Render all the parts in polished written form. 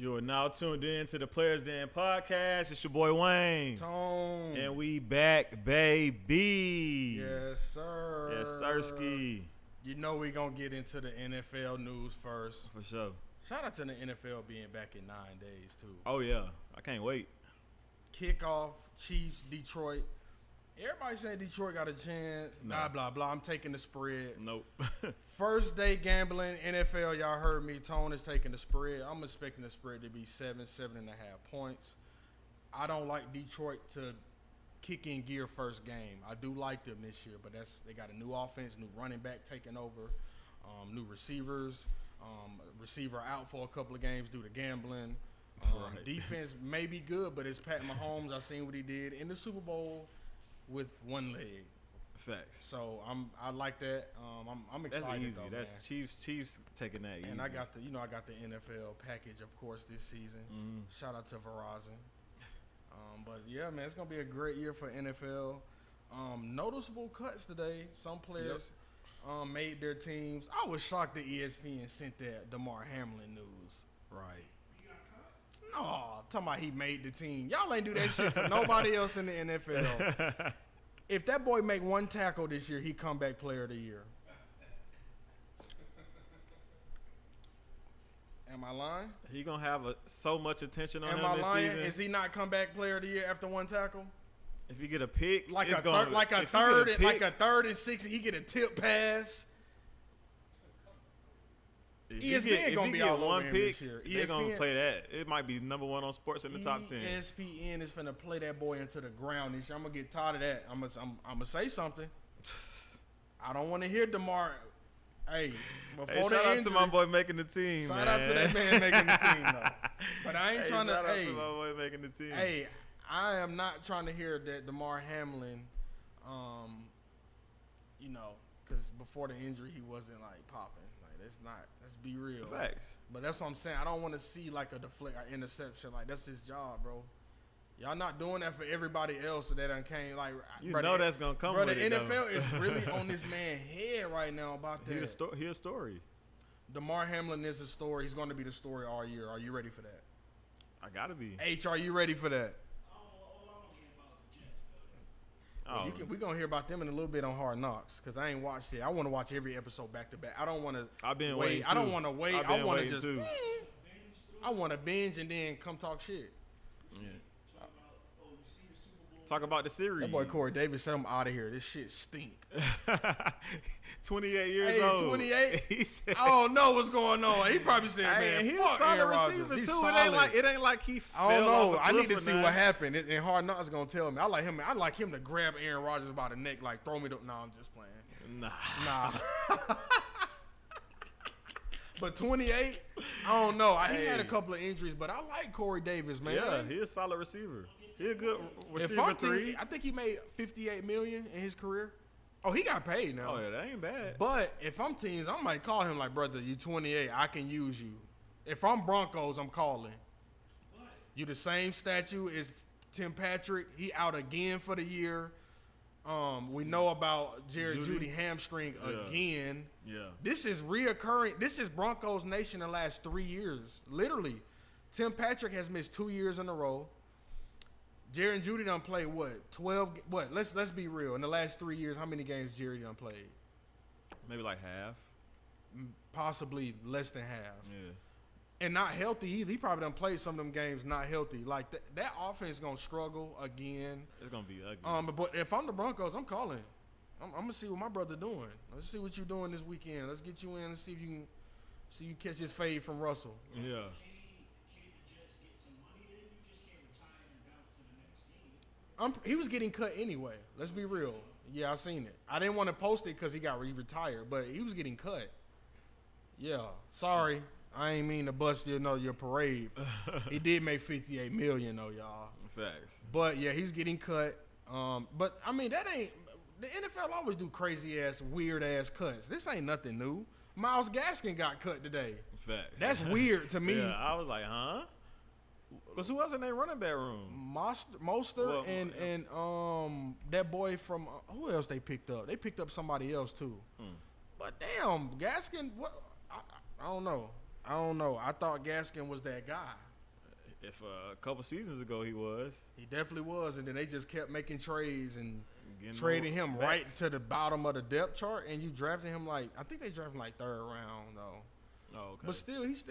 You are now tuned in to the Players Den podcast. It's your boy Wayne. Tone. And we back, baby. Yes, sir. Yes, sirski. You know we going to get into the NFL news first. For sure. Shout out to the NFL being back in 9 days, too. Oh, yeah. I can't wait. Kickoff, Chiefs, Detroit. Everybody saying Detroit got a chance. No. Blah, blah, blah. I'm taking the spread. Nope. First day gambling, NFL, y'all heard me. Tone is taking the spread. I'm expecting the spread to be 7.5 points. I don't like Detroit to kick in gear first game. I do like them this year, but they got a new offense, new running back taking over, new receivers, receiver out for a couple of games due to gambling. Right. Defense may be good, but it's Pat Mahomes. I seen what he did in the Super Bowl with one leg. Facts. So I like that. I'm excited. That's easy. Though, That's man. Chiefs taking that easy. And I got the NFL package, of course, this season. Shout out to Verizon. But yeah, man, it's gonna be a great year for NFL. Noticeable cuts today. Some players made their teams. I was shocked that ESPN sent that Damar Hamlin news. Right. No, talking about he made the team. Y'all ain't do that shit for nobody else in the NFL. If that boy make one tackle this year, he comeback player of the year. Am I lying? He gonna have so much attention on Am him I this lying? season. Is he not comeback player of the year after one tackle? If you get a pick, Like it's a gonna, like a if you third, get a like pick, a third and 6, he get a tip pass. if ESPN you gonna be get all over one him pick, this year. they're gonna ESPN play that. It might be number one on sports in the top 10. ESPN is finna play that boy into the ground this year. I'm gonna get tired of that. I'm gonna say something. I don't want to hear DeMar. Hey, before Hey, the shout out injury, to my boy making the team, shout man. out to that man making the team, though. But I ain't Hey, trying to. shout out Hey, to my boy making the team. hey, I am not trying to hear that Damar Hamlin, because before the injury he wasn't like popping. Like that's not. Let's be real. Facts. But that's what I'm saying. I don't want to see like a deflect, an interception. Like that's his job, bro. Y'all not doing that for everybody else, so that done came like. You know that's gonna come bro, with the it, NFL though. is really on this man's head right now about that. He a story. Damar Hamlin is a story. He's going to be the story all year. Are you ready for that? I gotta be. H, are you ready for that? Oh, We're going to hear about them in a little bit on Hard Knocks because I ain't watched it. I want to watch every episode back to back. I don't want to I've been wait. waiting. I don't want to wait. I've I been want to waiting, just. too. I want to binge and then come talk shit. Yeah. Talk about the series. That boy Corey Davis said I'm out of here. This shit stink. 28 years Hey, old. 28. He said, I don't know what's going on. He probably said, hey, man, he's fuck a solid Aaron Rodgers. receiver He's too. solid. It ain't like he fell I don't know. off a I need cliff to or see nothing. what happened. And Hard Knocks gonna tell me. I like him to grab Aaron Rodgers by the neck, like throw me the. No, I'm just playing. Nah. But 28, I don't know. He had a couple of injuries, but I like Corey Davis, man. Yeah, he a solid receiver. He a good If receiver I'm three. I think he made $58 million in his career. Oh, he got paid now. Oh yeah, that ain't bad. But if I'm teams, I might call him like, brother, you 28, I can use you. If I'm Broncos, I'm calling. You the same statue as Tim Patrick. He out again for the year. We know about Jared Judy hamstring again. Yeah. This is reoccurring. This is Broncos Nation the last 3 years. Literally. Tim Patrick has missed 2 years in a row. Jared Judy done played what? 12 what? Let's be real. In the last 3 years, how many games Jared done played? Maybe like half. Possibly less than half. Yeah. And not healthy either. He probably done played some of them games not healthy. Like that offense is gonna struggle again. It's gonna be ugly. But if I'm the Broncos, I'm calling. I'm gonna see what my brother doing. Let's see what you doing this weekend. Let's get you in and see if you can catch his fade from Russell. Yeah. He was getting cut anyway. Let's be real. Yeah, I seen it. I didn't want to post it because he retired, but he was getting cut. Yeah, sorry, I ain't mean to bust your parade. He did make $58 million though, y'all. Facts. But yeah, he's getting cut. But I mean that ain't the NFL always do crazy ass, weird ass cuts. This ain't nothing new. Myles Gaskin got cut today. Facts. That's weird to me. Yeah, I was like, huh? Because who else in their running back room? Mostert and that boy from who else they picked up? They picked up somebody else too. But damn, Gaskin, what? I don't know. I thought Gaskin was that guy. If a couple seasons ago he was. He definitely was, and then they just kept making trades and Getting trading him back. right to the bottom of the depth chart, and you drafted him like I think they drafted him like 3rd round though. Oh, okay. But still, he's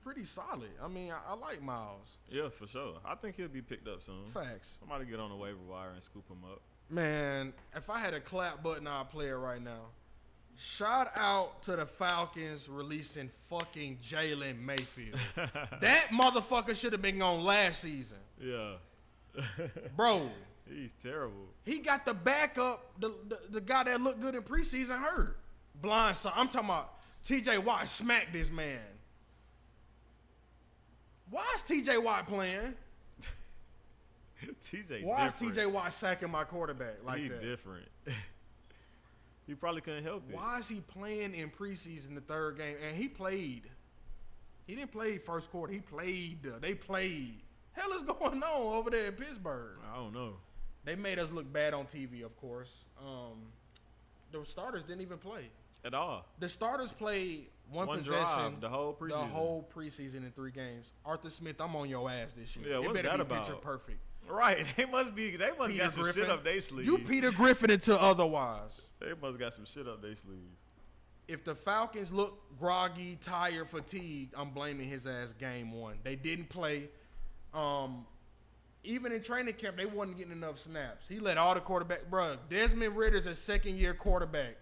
pretty solid. I mean, I like Miles. Yeah, for sure. I think he'll be picked up soon. Facts. Somebody get on the waiver wire and scoop him up. Man, if I had a clap button, I'd play it right now. Shout out to the Falcons releasing fucking Jalen Mayfield. That motherfucker should have been on last season. Yeah. Bro, He's terrible. he got the backup, the guy that looked good in preseason hurt. Blindside. I'm talking about TJ Watt smacked this man. Why is TJ Watt playing? TJ Why different. is TJ Watt sacking my quarterback like He that? different. He probably couldn't help it. Why is he playing in preseason the 3rd game? And he played. He didn't play first quarter. He played. They played. Hell is going on over there in Pittsburgh? I don't know. They made us look bad on TV, of course. The starters didn't even play. At all. The starters played one possession drive the whole preseason. The whole preseason in 3 games. Arthur Smith, I'm on your ass this year. Yeah, it what's better that be about? picture perfect. Right. They must got some shit up their sleeve. You Peter Griffin until otherwise. They must got some shit up their sleeve. If the Falcons look groggy, tired, fatigued, I'm blaming his ass game 1. They didn't play. Even in training camp, they wasn't getting enough snaps. He let all the quarterback, bro. Desmond Ritter's a 2nd-year quarterback.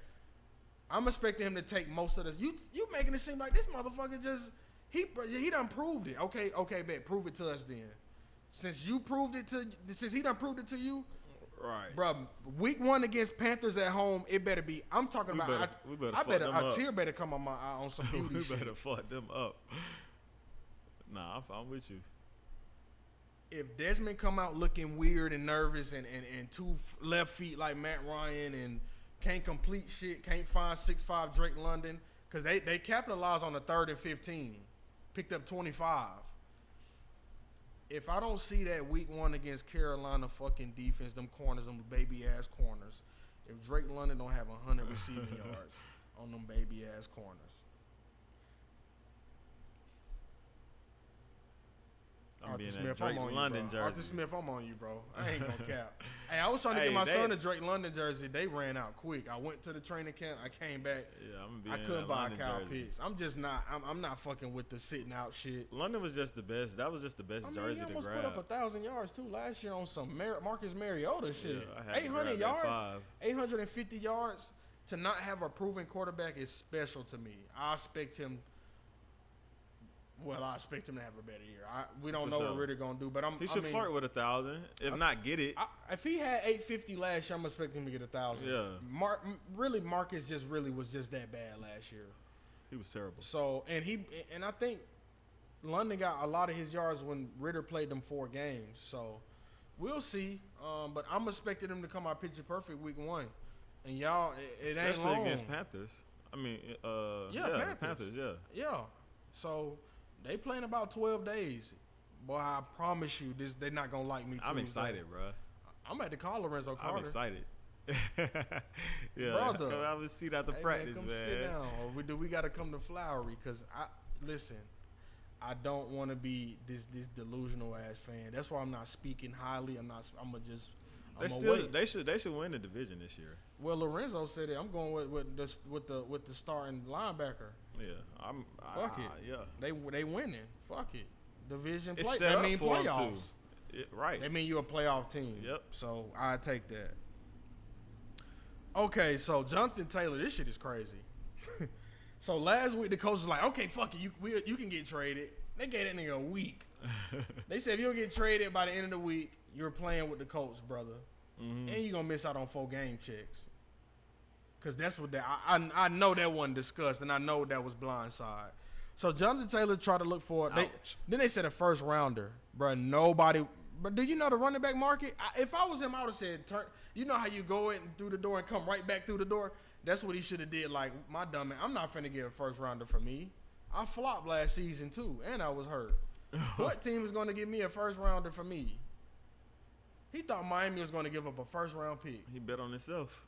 I'm expecting him to take most of this. You making it seem like this motherfucker just he done proved it. Okay, bet. Prove it to us then. Since he done proved it to you, Right. bro. Week 1 against Panthers at home, it better be. I'm talking We about. better I fuck better them a up. tear better come on my eye on some beauty We shit. better fuck them up. Nah, I'm with you. If Desmond come out looking weird and nervous and 2 left feet like Matt Ryan and can't complete shit, can't find 6'5" Drake London, because they capitalized on the 3rd and 15, picked up 25. If I don't see that week 1 against Carolina fucking defense, them corners, them baby ass corners, if Drake London don't have 100 receiving yards on them baby ass corners. I'm being Arthur that Smith, Drake I'm on London you, bro. jersey. Arthur Smith, I'm on you, bro. I ain't gonna cap. Hey, I was trying to get my son a Drake London jersey. They ran out quick. I went to the training camp. I came back. Yeah, I'm I gonna be couldn't buy a London Kyle jersey. Pitts. I'm just not. I'm not fucking with the sitting out shit. London was just the best. That was just the best I mean, jersey he to almost grab. put up 1,000 yards too last year on some Marcus Mariota shit. Yeah, I had to 800 grab that yards, 5. 850 yards. To not have a proven quarterback is special to me. I expect him. Well, I expect him to have a better year. We don't For know sure. what Ritter gonna do, but He should flirt with 1,000, if not get it. If he had 850 last year, I'm expecting him to get 1,000. Yeah. Marcus was just that bad last year. He was terrible. So and I think London got a lot of his yards when Ritter played them 4 games. So we'll see. But I'm expecting him to come out picture perfect week 1. And y'all, it ain't Especially long. against Panthers. I mean, Panthers, yeah. Yeah. So they playing about 12 days. Boy, I promise you, they're not gonna like me too. I'm excited, bro. I'm at the call Lorenzo Carter. I'm excited. Yeah, Brother. I was see that the Hey, practice, man, man. come sit down. Or we got to come to Flowery because I don't want to be this delusional ass fan. That's why I'm not speaking highly. I'm wait. They should win the division this year. Well, Lorenzo said it. I'm going with the starting linebacker. Yeah, Fuck it. Yeah, They winning. Fuck it. Division it's play. set That up mean for 'em too. playoffs. Right. They mean you a playoff team. Yep. So I take that. Okay, so Jonathan Taylor, this shit is crazy. So last week the coach was like, okay, fuck it, you can get traded. They gave that nigga a week. They said if you don't get traded by the end of the week, you're playing with the Colts, brother, and you're gonna miss out on 4 game checks. Cause that's what I know that wasn't discussed, and I know that was blindside. So Jonathan Taylor tried to look for it. Then they said a first rounder, bro. Nobody. But do you know the running back market? If I was him, I would have said, you know how you go in through the door and come right back through the door? That's what he should have did. Like, my dumb man, I'm not finna get a first rounder for me. I flopped last season, too, and I was hurt. What team is going to give me a first rounder for me? He thought Miami was going to give up a first round pick. He bet on himself.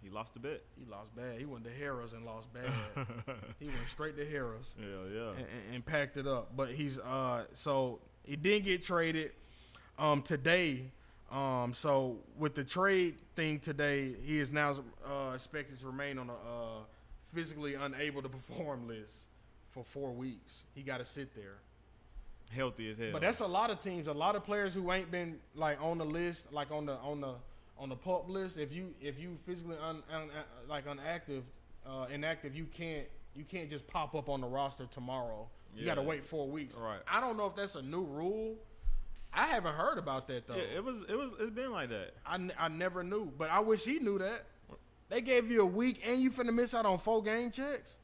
He lost a bet. He lost bad. He went to Harris and lost bad. He went straight to Harris. Yeah. And packed it up. But he's so he didn't get traded today. So with the trade thing today, he is now expected to remain on a physically unable to perform list for 4 weeks. He got to sit there. Healthy as hell. But that's a lot of teams, a lot of players who ain't been like on the list, like on the PUP list. If you physically inactive, you can't just pop up on the roster tomorrow. You got to wait 4 weeks. Right. I don't know if that's a new rule. I haven't heard about that though. Yeah, it's been like that. I never knew, but I wish he knew that. They gave you a week and you finna miss out on 4 game checks.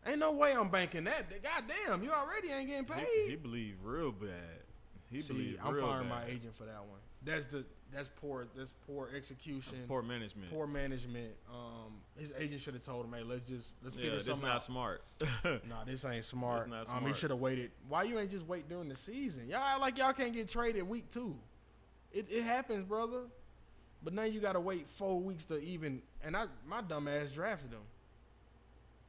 Ain't no way I'm banking that. God damn, you already ain't getting paid. He believed real bad. I'm firing my agent for that one. That's poor execution. That's poor management. Poor management. His agent should have told him, hey, let's figure something out. This not smart. Nah, this ain't smart. This not smart. He should have waited. Why you ain't just wait during the season? Y'all act like y'all can't get traded week 2. It happens, brother. But now you gotta wait 4 weeks to even. And my dumb ass drafted him.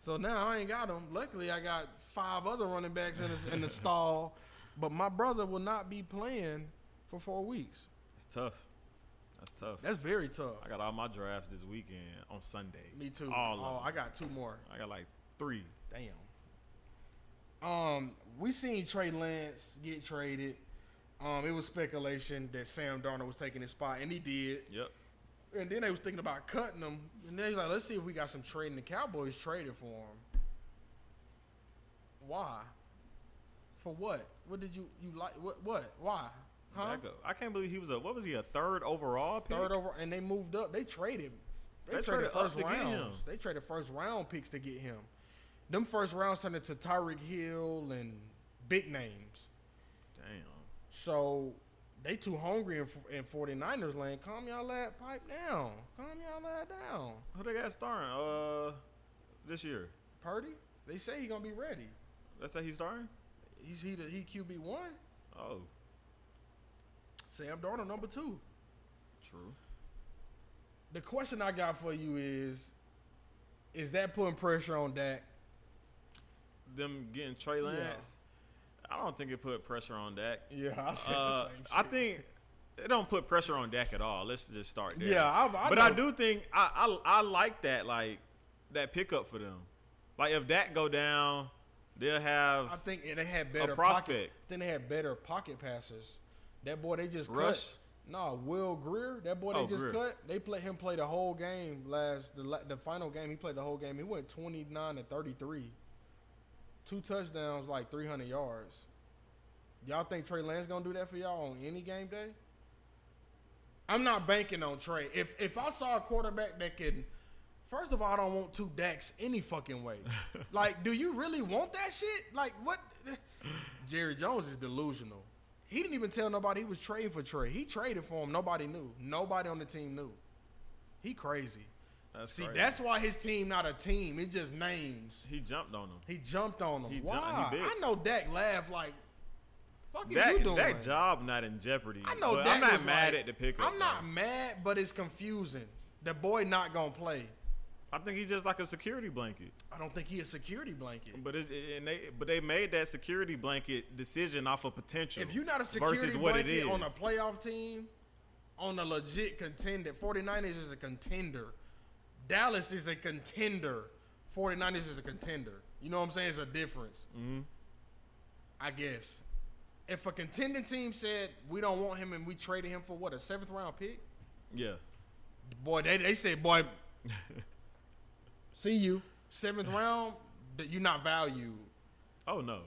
So now I ain't got him. Luckily, I got 5 other running backs in the stall. But my brother will not be playing for 4 weeks. It's tough. That's tough. That's very tough. I got all my drafts this weekend on Sunday. Me too. All I got 2 more. I got like 3. Damn. We seen Trey Lance get traded. It was speculation that Sam Darnold was taking his spot, and he did. Yep. And then they was thinking about cutting him. And then he's like, let's see if we got some trading. The Cowboys traded for him. Why? For what? What did you like? What? Why? Huh? I can't believe he was a 3rd overall pick? 3rd overall, and they moved up. They traded. They traded first rounds. They traded first round picks to get him. Them first rounds turned into Tyreek Hill and big names. Damn. So they too hungry in 49ers land. Calm y'all that pipe down. Calm y'all that down. Who they got starting this year? Purdy. They say he gonna be ready. Let's say he's starting? He QB1. Oh. Sam Darnold number 2. True. The question I got for you is that putting pressure on Dak? Them getting Trey Lance? Yeah. I don't think it put pressure on Dak. Yeah, I said the same shit. I think it don't put pressure on Dak at all. Let's just start there. Yeah, but I do think I like that, like that pickup for them. Like if Dak go down, they'll have. I think they had better a prospect. Then they had better pocket passers. That boy they just Rush. cut. No, Will Greer. That boy they just Greer. cut. They let him play the whole game the final game. He played the whole game. He went 29 to 33. 2 touchdowns, like 300 yards. Y'all think Trey Lance gonna do that for y'all on any game day? I'm not banking on Trey. If I saw a quarterback that can, first of all, I don't want 2 Daks any fucking way. Like, do you really want that shit? Like, what? Jerry Jones is delusional. He didn't even tell nobody he was trading for Trey. He traded for him. Nobody knew. Nobody on the team knew. He crazy. Crazy. That's why his team not a team. It's just names. He jumped on him. He jumped on him. He Why? big. I know Dak laughed like, fuck is Dak, you doing? that job not in jeopardy. I know but Dak I'm not was mad like, at the pickup. I'm not mad, but it's confusing. The boy not going to play. I think he's just like a security blanket. I don't think he a security blanket. But they made that security blanket decision off of potential. If you're not a security versus what it blanket is on a playoff team, on a legit contender, 49ers is a contender. Dallas is a contender. 49ers is a contender. You know what I'm saying? It's a difference. Mm-hmm. I guess. If a contending team said we don't want him and we traded him for what, a 7th round pick? Yeah. Boy, they say, boy, see you. 7th round, that you're not valued. Oh no.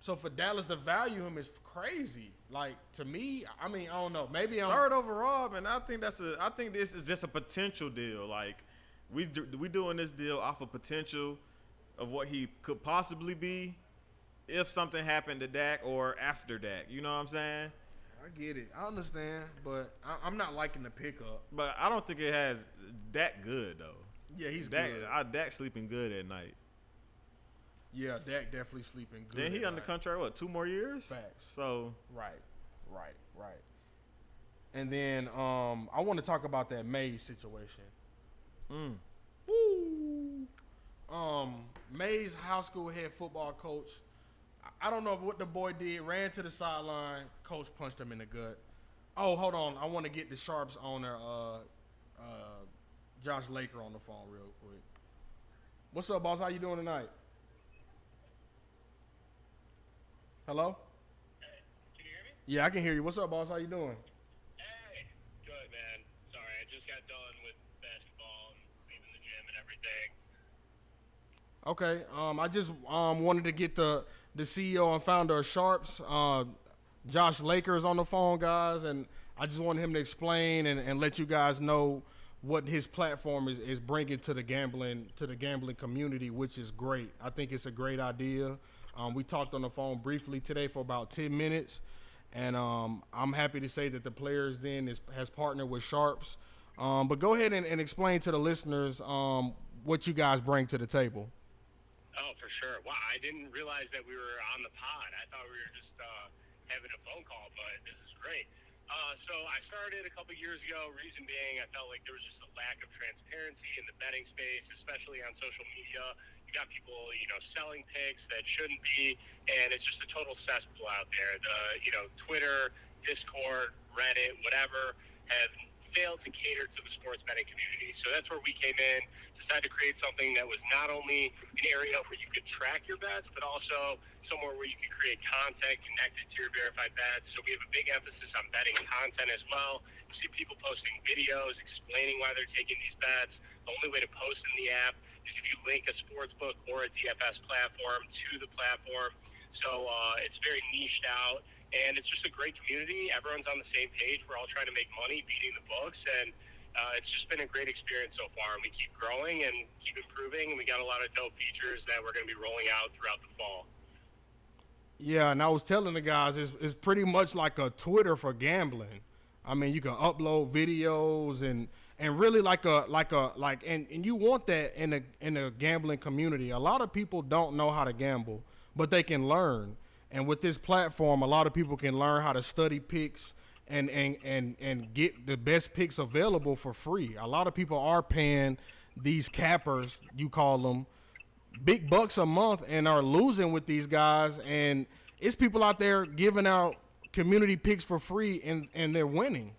So for Dallas to value him is crazy. Like, to me, I mean, I don't know. Maybe I'm 3rd overall, man. I think this is just a potential deal. Like we doing this deal off of potential of what he could possibly be if something happened to Dak or after Dak. You know what I'm saying? I get it. I understand, but I'm not liking the pickup. But I don't think it has Dak good though. Yeah, he's Dak, good. Dak sleeping good at night. Yeah, Dak definitely sleeping good. Then he at under night. contract, what, 2 more years? Facts. So Right. And then I want to talk about that Mays situation. Woo. Mays High School head football coach. I don't know what the boy did. Ran to the sideline. Coach punched him in the gut. Oh, hold on. I want to get the Sharps owner, Josh Laker, on the phone real quick. What's up, boss? How you doing tonight? Hello? Hey, can you hear me? Yeah, I can hear you. What's up, boss? How you doing? Hey, good, man. Sorry, I just got done with basketball and leaving the gym and everything. Okay. I just wanted to get the CEO and founder of Sharps, Josh Laker, is on the phone, guys, and I just want him to explain and let you guys know what his platform is bringing to the gambling community, which is great. I think it's a great idea. We talked on the phone briefly today for about 10 minutes, and I'm happy to say that the Players Den has partnered with Sharps. But go ahead and explain to the listeners what you guys bring to the table. Oh, for sure. Wow, I didn't realize that we were on the pod. I thought we were just having a phone call, but this is great. So I started a couple years ago. Reason being, I felt like there was just a lack of transparency in the betting space, especially on social media. You got people, selling picks that shouldn't be, and it's just a total cesspool out there. Twitter, Discord, Reddit, whatever, have failed to cater to the sports betting community. So that's where we came in, decided to create something that was not only an area where you could track your bets, but also somewhere where you could create content connected to your verified bets. So we have a big emphasis on betting content as well. You see people posting videos explaining why they're taking these bets. The only way to post in the app is if you link a sportsbook or a DFS platform to the platform. So it's very niched out, and it's just a great community. Everyone's on the same page. We're all trying to make money beating the books, and it's just been a great experience so far. And we keep growing and keep improving, and we got a lot of dope features that we're going to be rolling out throughout the fall. Yeah, and I was telling the guys, it's pretty much like a Twitter for gambling. I mean, you can upload videos and really and you want that in a gambling community. A lot of people don't know how to gamble, but they can learn. And with this platform, a lot of people can learn how to study picks and get the best picks available for free. A lot of people are paying these cappers, you call them, big bucks a month and are losing with these guys. And it's people out there giving out community picks for free and they're winning.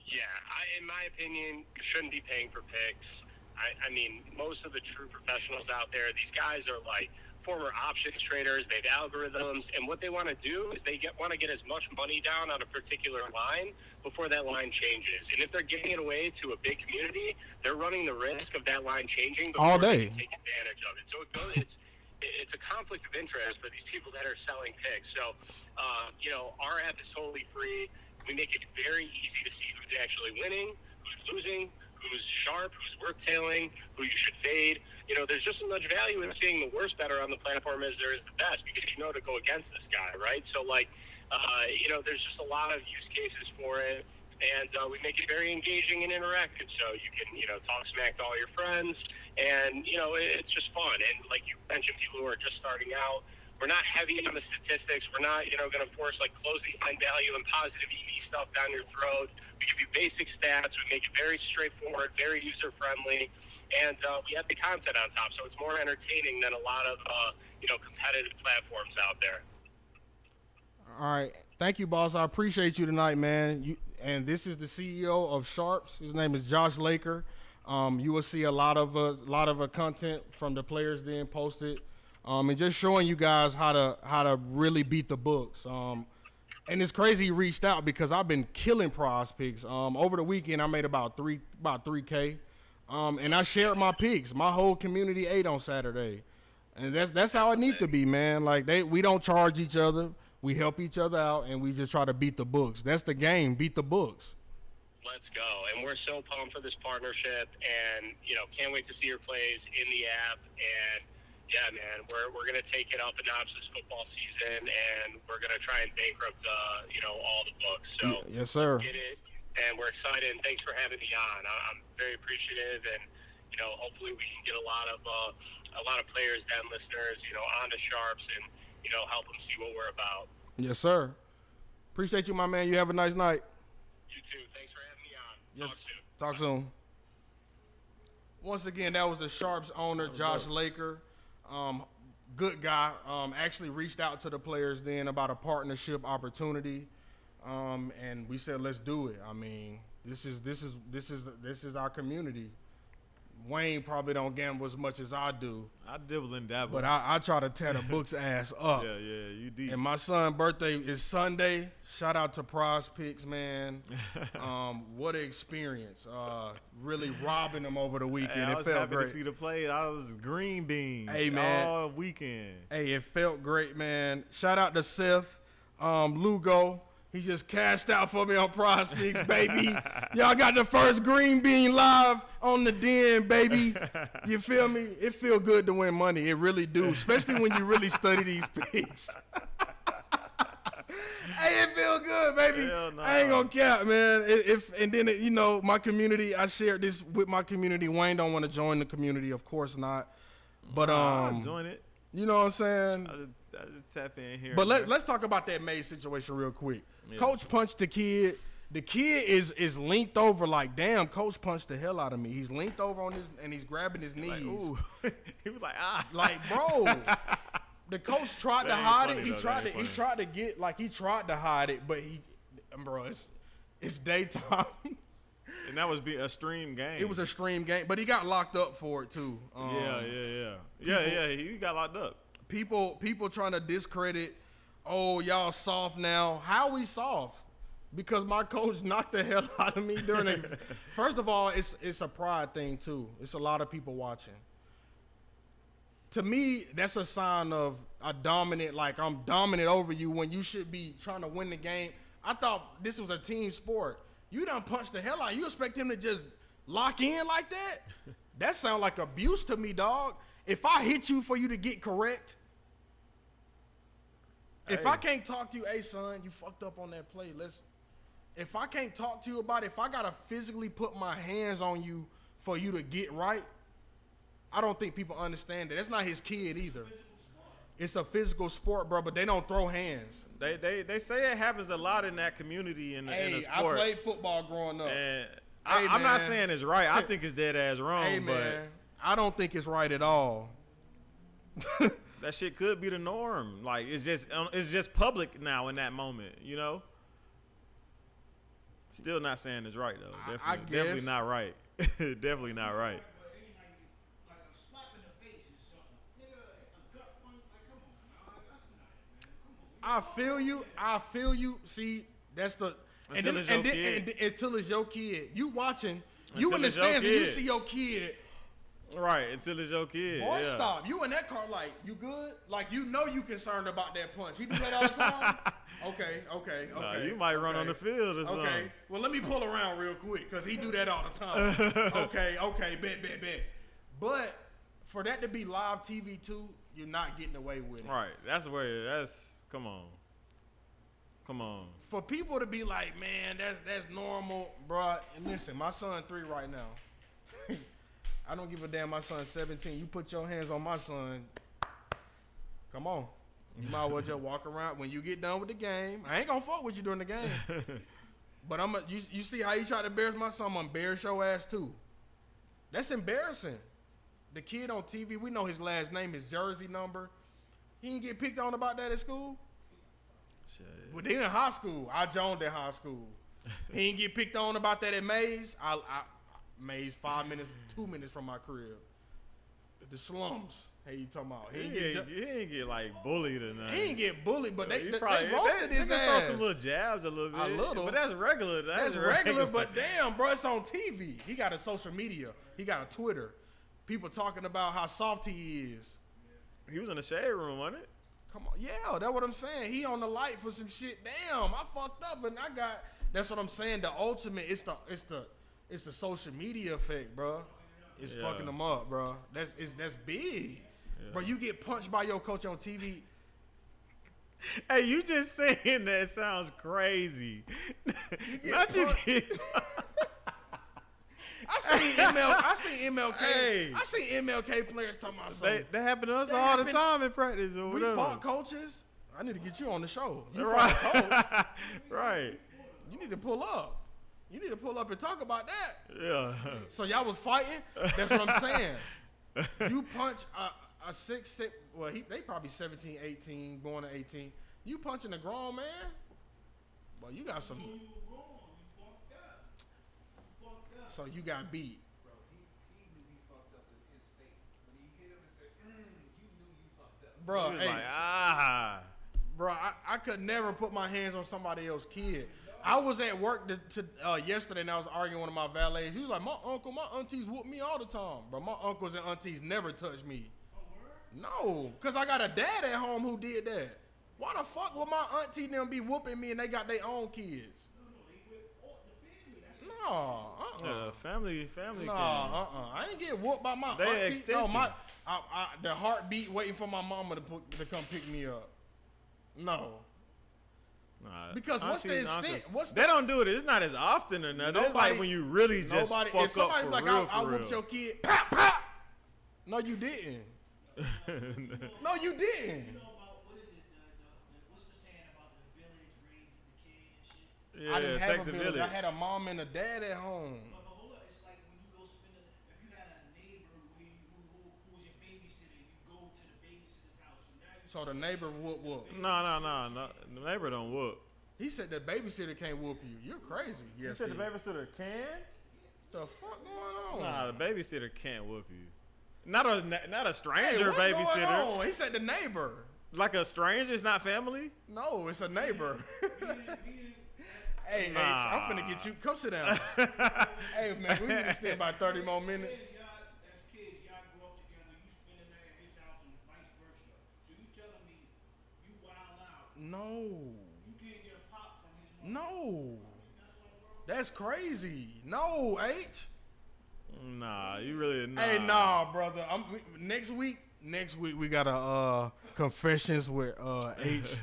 Yeah, in my opinion, you shouldn't be paying for picks. I mean, most of the true professionals out there, these guys are like former options traders. They have algorithms, and what they want to do is they want to get as much money down on a particular line before that line changes. And if they're giving it away to a big community, they're running the risk of that line changing before all day. They take advantage of it. So it's a conflict of interest for these people that are selling picks. So, our app is totally free. We make it very easy to see who's actually winning, who's losing, who's sharp, who's worth tailing, who you should fade. There's just as much value in seeing the worst bettor on the platform as there is the best, because to go against this guy, right? So, there's just a lot of use cases for it, and we make it very engaging and interactive. So you can, talk smack to all your friends, and, it's just fun. And like you mentioned, people who are just starting out, we're not heavy on the statistics. We're not, going to force closing line value and positive EV stuff down your throat. We give you basic stats. We make it very straightforward, very user friendly, and we have the content on top. So it's more entertaining than a lot of, competitive platforms out there. All right. Thank you, boss. I appreciate you tonight, man. And this is the CEO of Sharps. His name is Josh Laker. You will see a lot of content from the Players Den posted. And just showing you guys how to really beat the books. And it's crazy he reached out because I've been killing prize picks. Over the weekend I made about 3K. And I shared my picks. My whole community ate on Saturday. And that's how it needs to be, man. We don't charge each other. We help each other out, and we just try to beat the books. That's the game, beat the books. Let's go. And we're so pumped for this partnership, and, can't wait to see your plays in the app. And yeah, man, we're going to take it up a notch this football season, and we're going to try and bankrupt, all the books. So yes, sir. Let's get it, and we're excited, and thanks for having me on. I'm very appreciative, and, hopefully we can get a lot of players and listeners, on to Sharps and, help them see what we're about. Yes, sir. Appreciate you, my man. You have a nice night. You too. Thanks for having me on. Talk soon. Talk soon. once again, that was the Sharps owner, Josh Laker. Good guy. Actually reached out to the players then about a partnership opportunity, and we said let's do it. I mean, this is our community. Wayne probably don't gamble as much as I do. I dibble and dabble. But I try to tear the book's ass up. Yeah, you deep. And my son's birthday is Sunday. Shout out to Prize Picks, man. What an experience. Really robbing them over the weekend. I was it felt happy great. to see the play. I was green beans man. all weekend. Hey, it felt great, man. Shout out to Seth Lugo. He just cashed out for me on Prize Picks, baby. Y'all got the first green bean live on the Den, baby. You feel me? It feel good to win money. It really do, especially when you really study these picks. Hey, it feel good, baby. Nah. I ain't gonna cap, man. My community, I shared this with my community. Wayne don't want to join the community, of course not. But I'll join it. You know what I'm saying? I just tap in here. But let's talk about that Mays situation real quick. Yeah. Coach punched the kid. The kid is linked over like, damn, Coach punched the hell out of me. He's linked over on his and he's grabbing his knees. Like, ooh. He was like, ah. Like, bro. The coach tried to That ain't hide funny, it. He though. tried to hide it, but it's daytime. And that was a stream game. It was a stream game, but he got locked up for it too. Yeah. He got locked up. People trying to discredit, oh, y'all soft now. How we soft? Because my coach knocked the hell out of me during it. First of all, it's a pride thing too. It's a lot of people watching. To me, that's a sign of a dominant, like I'm dominant over you when you should be trying to win the game. I thought this was a team sport. You done punched the hell out. You expect him to just lock in like that? That sounds like abuse to me, dog. If I hit you for you to get correct, if I can't talk to you, hey son, you fucked up on that play. If I can't talk to you about it, if I gotta physically put my hands on you for you to get right, I don't think people understand that. That's not his kid either. It's a physical sport, bro, but they don't throw hands. They say it happens a lot in that community in the sport. I played football growing up. And I'm not saying it's right. I think it's dead ass wrong. Hey, man, I don't think it's right at all. That shit could be the norm. Like it's just public now in that moment, you know. Still not saying it's right though. Definitely not right. Definitely not right. I feel you. See, that's the until it's your kid. You watching? Until you in the it's your stands and you kid. see your kid. Right, until it's your kid. Boy, yeah. stop. You in that car like, you good? Like, you know you concerned about that punch. He do that all the time? Okay. Nah, you might run on the field or something. Okay. Well, let me pull around real quick because he do that all the time. Okay. Bet. But for that to be live TV too, you're not getting away with it. Right. Come on. For people to be like, man, that's normal, bro. And listen, my son 3 right now. I don't give a damn. My son's 17. You put your hands on my son, come on. You might as well just walk around. When you get done with the game, I ain't gonna fuck with you during the game. But you see how you try to embarrass my son? I'm gonna embarrass your ass too. That's embarrassing. The kid on TV, we know his last name, his jersey number. He didn't get picked on about that at school. Shit. Well, they in high school. I joined in high school. He didn't get picked on about that at Mays. Mays 2 minutes from my crib. The slums. Hey, you talking about? He didn't get like bullied or nothing. He didn't get bullied, but they probably roasted his throw ass. some little jabs a little bit. A little. But that's regular. That's regular, but damn, bro, it's on TV. He got a social media. He got a Twitter. People talking about how soft he is. He was in the shade room, wasn't it? Come on. Yeah, that's what I'm saying. He on the light for some shit. Damn, I fucked up and I got, that's what I'm saying. The ultimate, it's the social media effect, bro. It's fucking them up, bro. That's big. Yeah. Bro, you get punched by your coach on TV. Hey, you just saying that sounds crazy. Not you get I seen MLK. Hey. I seen MLK players talking about something. That happened to us all the time in practice or We whatever. fought coaches. I need to get you on the show. You Right. fought a coach. Right. You need to pull up. You need to pull up and talk about that. Yeah. So y'all was fighting? That's what I'm saying. You punch a 6'6", well, they probably 17, 18, going to 18. You punching a grown man? Well, you got some. So you got beat. Bro, he knew he fucked up in his face. When he hit him and said, you knew you fucked up. Bro, He was hey, like, bro, I could never put my hands on somebody else's kid. I was at work yesterday and I was arguing with one of my valets. He was like, my aunties whoop me all the time. Bro, my uncles and aunties never touch me. No, because I got a dad at home who did that. Why the fuck would my auntie and them be whooping me and they got their own kids? No, yeah, family. No, I ain't get whooped by my They auntie. extension. No, the heartbeat waiting for my mama to come pick me up. No. Nah, Because what's the aunties, extent? uncles, they don't do it. It's not as often or nothing. It's like when you really just fuck if up somebody's for like, real, I for real. whooped your kid, pop, pop. No, you didn't. No, you didn't. You know about, what is it, what's the saying about the village raises the kid and shit? Yeah, I didn't have Texas a village. I had a mom and a dad at home. But hold up, it's like when you go spend if you had a neighbor who was your babysitter, you go to the babysitter's house. So the neighbor whoop. No. The neighbor don't whoop. He said the babysitter can't whoop you. You're crazy. Yes, You said the babysitter can? The fuck going on? Nah, the babysitter can't whoop you. Not a Hey, stranger what's babysitter. going on? He said the neighbor. Like a stranger is not family? No, it's a neighbor. Hey, Nah. I'm finna get you. Come sit down. Hey, man, we need to stay about 30 more minutes. As kids, y'all grew up together, you spend the night at his house and vice versa. So you telling me you wild out, No. you can't get a pop from his mom. No. That's crazy. No, H. Nah, you really not. Hey, nah, brother. Next week we got a confessions with H,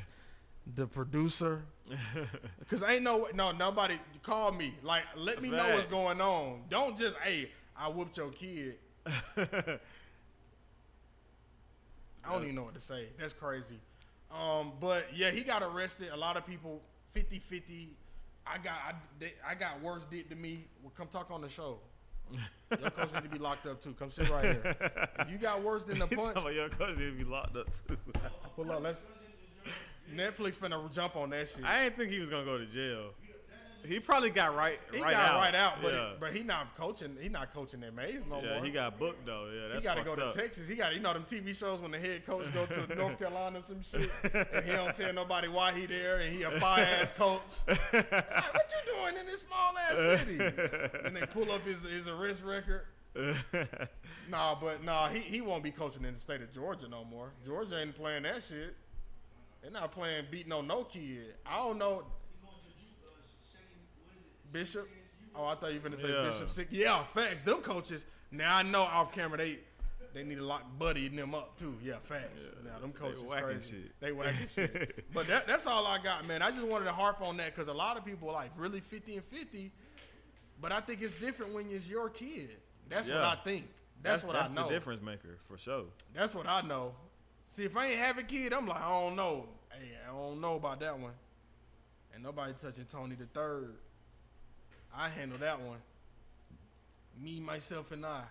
the producer. Cause ain't nobody call me. Like, let me know what's Facts. going on. Don't just, hey, I whooped your kid. I don't even know what to say. That's crazy. But yeah, he got arrested. A lot of people 50-50. I got worse did to me. Well, come talk on the show. Your coach need to be locked up too. Come sit right here. If you got worse than the He's punch, talking about your coach need to be locked up too. pull up. Netflix finna jump on that shit. I didn't think he was gonna go to jail. He probably got right He out. got right out, yeah. but he not coaching. He not coaching at Mays no Yeah, more. he got booked though. Yeah, He that's got to go fucked to up. Texas. He got them TV shows when the head coach go to North Carolina or some shit, and he don't tell nobody why he there, and he a fire ass coach. Like, what you doing in this small ass city? And they pull up his arrest record. Nah, he won't be coaching in the state of Georgia no more. Georgia ain't playing that shit. They're not playing beating on no kid. I don't know. Bishop. Oh, I thought you were gonna say Yeah. Bishop Sick. Yeah, facts. Them coaches. Now I know off camera they need to lock Buddy and them up too. Yeah, facts. Now them coaches whacking crazy. shit. They whacking shit. But that's all I got, man. I just wanted to harp on that because a lot of people are like really 50 and 50. But I think it's different when it's your kid. That's what Yeah. I think. That's what I know. That's the difference maker for sure. That's what I know. See, if I ain't have a kid, I'm like, I don't know. Hey, I don't know about that one. And nobody touching Tony the Third. I handle that one. Me, myself, and I.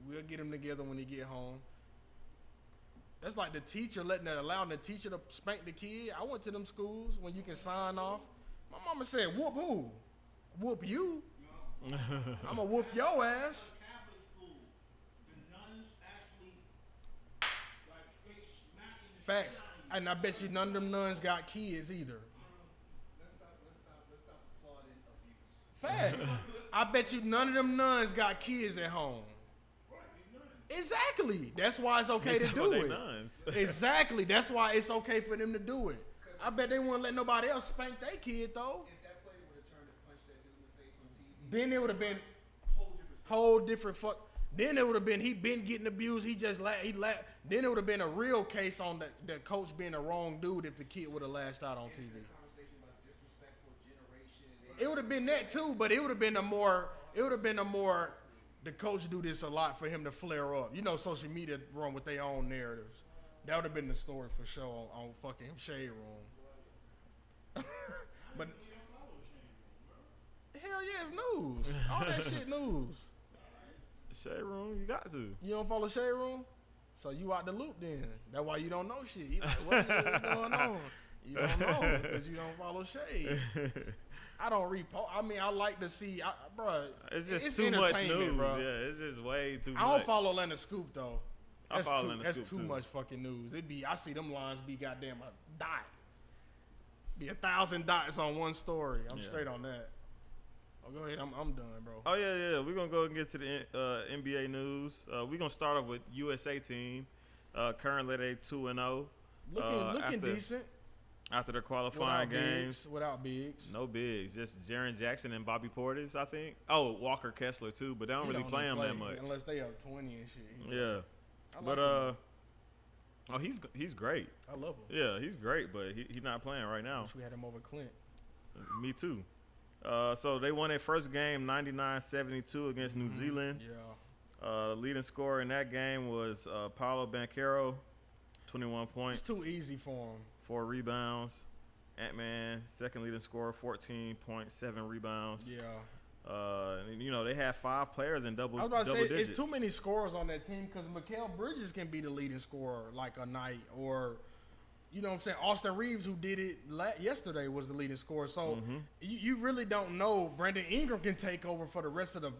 We'll get him together when he get home. That's like the teacher allowing the teacher to spank the kid. I went to them schools when you can sign off. My mama said, whoop who? Whoop you? I'm going to whoop your ass. Catholic school, the nuns actually like straight smacking the Facts. shit out of you. And I bet you none of them nuns got kids either. Let's stop applauding abuse. Facts. I bet you none of them nuns got kids at home. Exactly. That's why it's okay to He's talking do about it. they nuns. Exactly. That's why it's okay for them to do it. I bet they wouldn't let nobody else spank their kid though. If that player would have turned and punched that dude in the face on TV, Then it would have been whole different story. whole different fuck. Then it would have been he been getting abused. He just Then it would have been a real case on the coach being a wrong dude if the kid would have lashed out on TV. Conversation about disrespectful generation. It would have been that too, but it would have been a more. The coach do this a lot for him to flare up. You know, social media run with their own narratives. That would have been the story for sure on fucking Shade Room. But Hell yeah, it's news. All that shit news. Shade Room, you got to. You don't follow Shade Room? So you out the loop then. That's why you don't know shit. You like, what's going on? You don't know because you don't follow Shade. I don't repost. I mean, I like to see, bro. It's just too much news, bro. Yeah, it's just way too much. I don't follow Atlanta Scoop though. I follow Atlanta That's Scoop too too. much fucking news. I see them lines be goddamn a dot. Be 1,000 dots on one story. I'm straight on that. Oh, go ahead. I'm done, bro. Oh yeah. We're gonna go and get to the NBA news. We're gonna start off with USA team. Currently they 2-0. Looking decent. After their qualifying games. Without bigs. No bigs, just Jaren Jackson and Bobby Portis, I think. Oh, Walker Kessler too, but they don't really play him that much. Unless they up 20 and shit. Yeah. But he's great. I love him. Yeah, he's great, but he's not playing right now. Wish we had him over Clint. Me too. So they won their first game 99-72 against New Zealand. Yeah. Leading scorer in that game was Paolo Banchero, 21 points. It's too easy for him. 4 rebounds. Ant-Man, second leading scorer, 14.7 rebounds. Yeah. And, you know, they had 5 players in double I was about to say, digits. it's too many scorers on that team because Mikal Bridges can be the leading scorer like a night, or, you know what I'm saying, Austin Reeves, who did it yesterday, was the leading scorer. So you really don't know. Brandon Ingram can take over for the rest of the,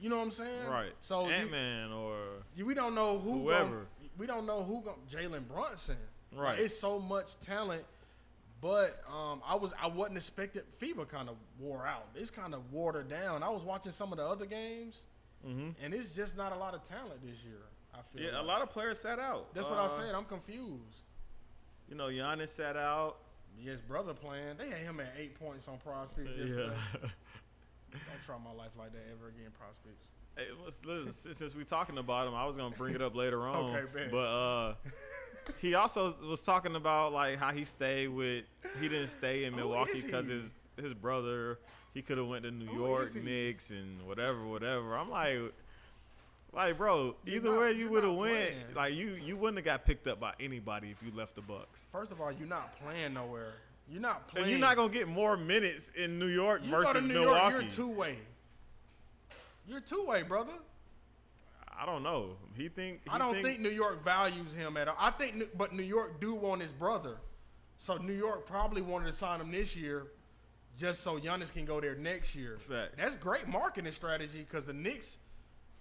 you know what I'm saying? Right. So Ant-Man or we don't know who whoever. We don't know who Jalen Brunson. Right. Like, it's so much talent. But I wasn't expecting. FIBA kind of wore out. It's kind of watered down. I was watching some of the other games, and it's just not a lot of talent this year. I feel. Yeah, like. a lot of players sat out. That's what I said. I'm confused. You know, Giannis sat out. His brother playing. They had him at 8 points on Prospects yesterday. Yeah. Don't try my life like that ever again, Prospects. Hey, listen, since we're talking about him, I was gonna bring it up later on. Okay, bet. But he also was talking about like how he didn't stay in Milwaukee because his brother, he could have went to New York Knicks and whatever. I'm like bro, either way you would have went. playing. Like you wouldn't have got picked up by anybody if you left the Bucks. First of all, you're not playing nowhere. You're not playing. And you're not gonna get more minutes in New York You versus go to New Milwaukee. York, you're two-way. You're two-way, brother. I don't know. I don't think New York values him at all. I think, but New York do want his brother, so New York probably wanted to sign him this year, just so Giannis can go there next year. Facts. That's great marketing strategy because the Knicks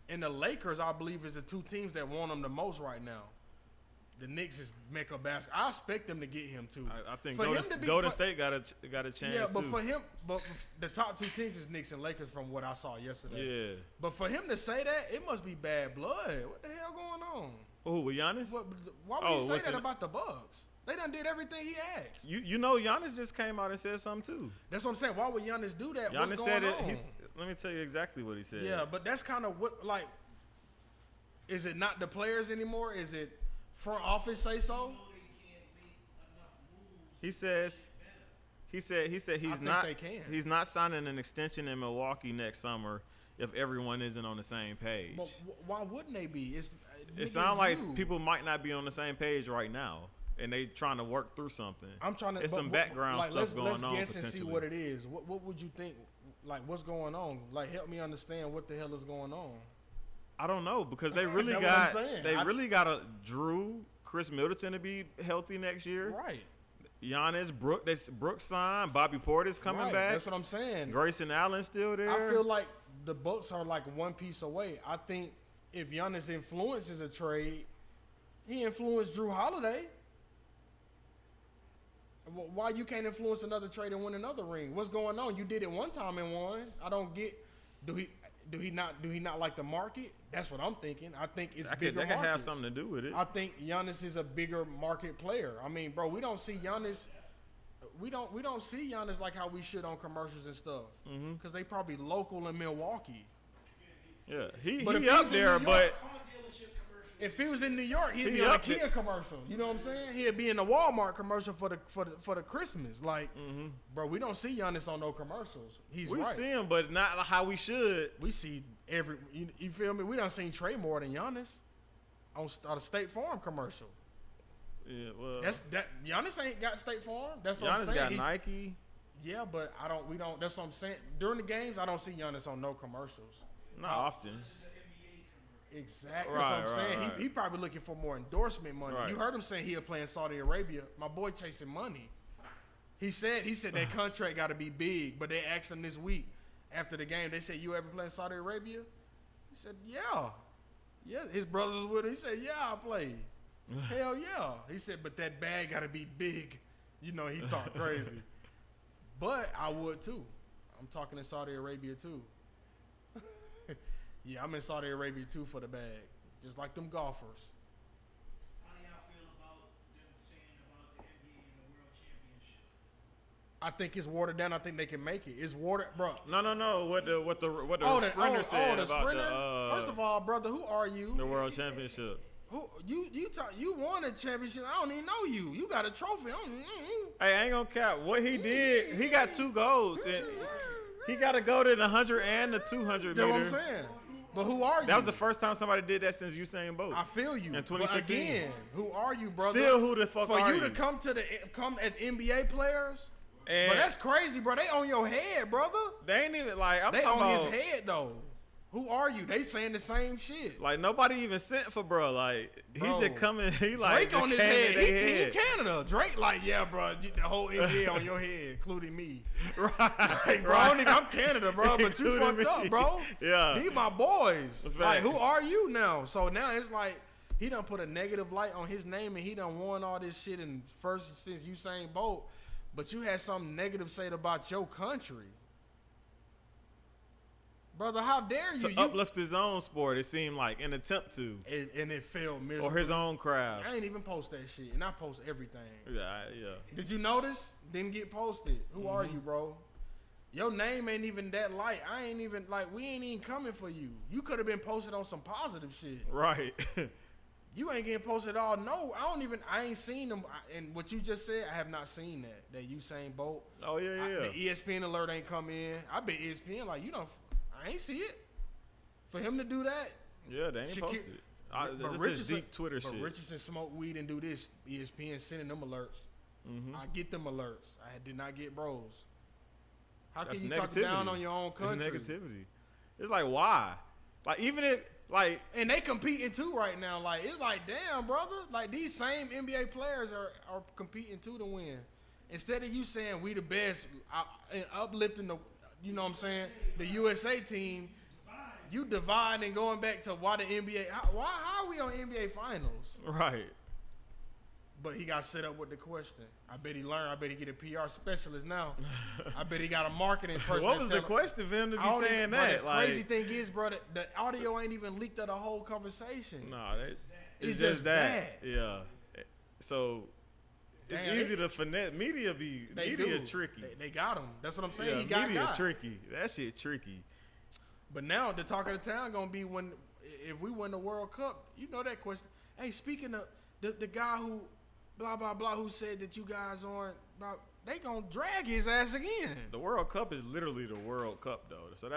and the Lakers, I believe, is the two teams that want him the most right now. The Knicks is Mecca basketball. I expect them to get him too. I think For him to be Golden State got a chance. Yeah, but too. for him, the top two teams is Knicks and Lakers from what I saw yesterday. Yeah. But for him to say that, it must be bad blood. What the hell going on? Oh, with Giannis? Why would you say that about the Bucks? They done did everything he asked. You know Giannis just came out and said something too. That's what I'm saying. Why would Giannis do that? Giannis What's said going it. on? Let me tell you exactly what he said. Yeah, but that's kind of what, like, is it not the players anymore? Is it front office say so? He said he's not signing an extension in Milwaukee next summer if everyone isn't on the same page. But why wouldn't they be? It sounds like people might not be on the same page right now, and they trying to work through something. I'm trying to. It's some background stuff going on. Let's guess and see what it is. What would you think? Like, what's going on? Like, help me understand what the hell is going on. I don't know because they really That's got what I'm saying. really got a Chris Middleton to be healthy next year. Right. Giannis, Brooks signed. Bobby Portis coming back. That's what I'm saying. Grayson Allen still there. I feel like the Bucks are like one piece away. I think if Giannis influences a trade, he influenced Drew Holiday. Why you can't influence another trade and win another ring? What's going on? You did it one time and won. I don't get. Do he not like the market? That's what I'm thinking. I think it's bigger. That could have something to do with it. I think Giannis is a bigger market player. I mean, bro, we don't see Giannis. We don't see Giannis like how we should on commercials and stuff. Because they probably local in Milwaukee. Yeah, he But if up he's in there, New but York, if he was in New York, he'd be on a up there. Kia commercial. You know what I'm saying? He'd be in the Walmart commercial for the Christmas. Like, bro, we don't see Giannis on no commercials. He's we right. see him, but not how we should. We see you feel me? We done seen Trey more than Giannis on a State Farm commercial. Yeah, well, Giannis ain't got State Farm. That's what I'm Giannis saying. got Nike. Yeah, but we don't. That's what I'm saying. During the games, I don't see Giannis on no commercials. Not often. This is an NBA commercial. Exactly. Right, That's what I'm right, saying. right. He probably looking for more endorsement money. Right. You heard him saying he'll play in Saudi Arabia. My boy chasing money. He said that contract got to be big, but they asked him this week after the game. They said, "You ever play in Saudi Arabia?" He said, "Yeah." Yeah, his brothers was with him. He said, "Yeah, I played." Hell yeah. He said, "But that bag got to be big." You know, he talked crazy. But I would too. I'm talking in Saudi Arabia too. Yeah, I'm in Saudi Arabia too for the bag. Just like them golfers. How do y'all feel about them saying about the NBA and the World Championship? I think it's watered down. I think they can make it. It's watered, bro. No. What the sprinter said the about sprinter. the First of all, brother, who are you? the world championship. Who you won a championship? I don't even know you. You got a trophy. Hey, I ain't gonna cap. What he did, he got 2 goals, and he got to go to the 100 and the 200 That's what meter. I'm saying. But who are you? That was the first time somebody did that since Usain Bolt. I feel you. In But 2015. again, who are you, brother? Still, who the fuck For are you you? to come at NBA players? And But that's crazy, bro. They on your head, brother. they ain't even like I'm They talking on about. his head though. Who are you? They saying the same shit. Like nobody even sent for bro. Like Bro. he just coming. He like Drake on his came head. in He their Team head. Canada. Drake like, yeah, bro. The whole NBA on your head, including me. Right, Like, bro, I'm Canada, bro, but you Including fucked me. up, bro. Yeah. These my boys. Like, who Facts. are you now? So now it's like he done put a negative light on his name and he done won all this shit in first since Usain Bolt. But you had something negative said about your country. Brother, how dare you? To uplift his own sport, it seemed like an attempt to, And it failed miserably. or his own craft. I ain't even post that shit, and I post everything. Yeah. Did you notice? Didn't get posted. Who are Mm-hmm. you, bro? Your name ain't even that light. I ain't even we ain't even coming for you. You could have been posted on some positive shit. Right. You ain't getting posted at all. No, I ain't seen them. And what you just said, I have not seen that. That Usain Bolt. Oh yeah. The ESPN alert ain't come in. I bet ESPN like, I ain't see it. For him to do that. Yeah, they ain't Shakir- posted. but This is deep Twitter but shit. Richardson smoked weed and do this. ESPN sending them alerts. Mm-hmm. I get them alerts. I did not get bros. How That's can you talk negativity. down on your own country? It's negativity. It's like why? Like even if like And they competing too right now. Like it's like, damn, brother. Like these same NBA players are competing too to win. Instead of you saying we the best and uplifting the, you know what I'm saying, the USA team, you divide and going back to why the NBA. How are we on NBA Finals? right. But he got set up with the question. I bet he learned. I bet he get a PR specialist now. I bet he got a marketing person. What that was tell the him- question for him to I be don't saying even- bro, that? the Like, crazy thing is, bro, the audio ain't even leaked of the whole conversation. nah, it's It's just just that. that. Yeah. So it's Damn, easy to finesse. Media do. tricky. They got him. That's what I'm saying. Yeah, he got media got. tricky. That shit tricky. But now the talk of the town gonna be if we win the World Cup. You know that question. Hey, speaking of the guy who blah blah blah who said that you guys aren't, they gonna drag his ass again. The World Cup is literally the World Cup, though. So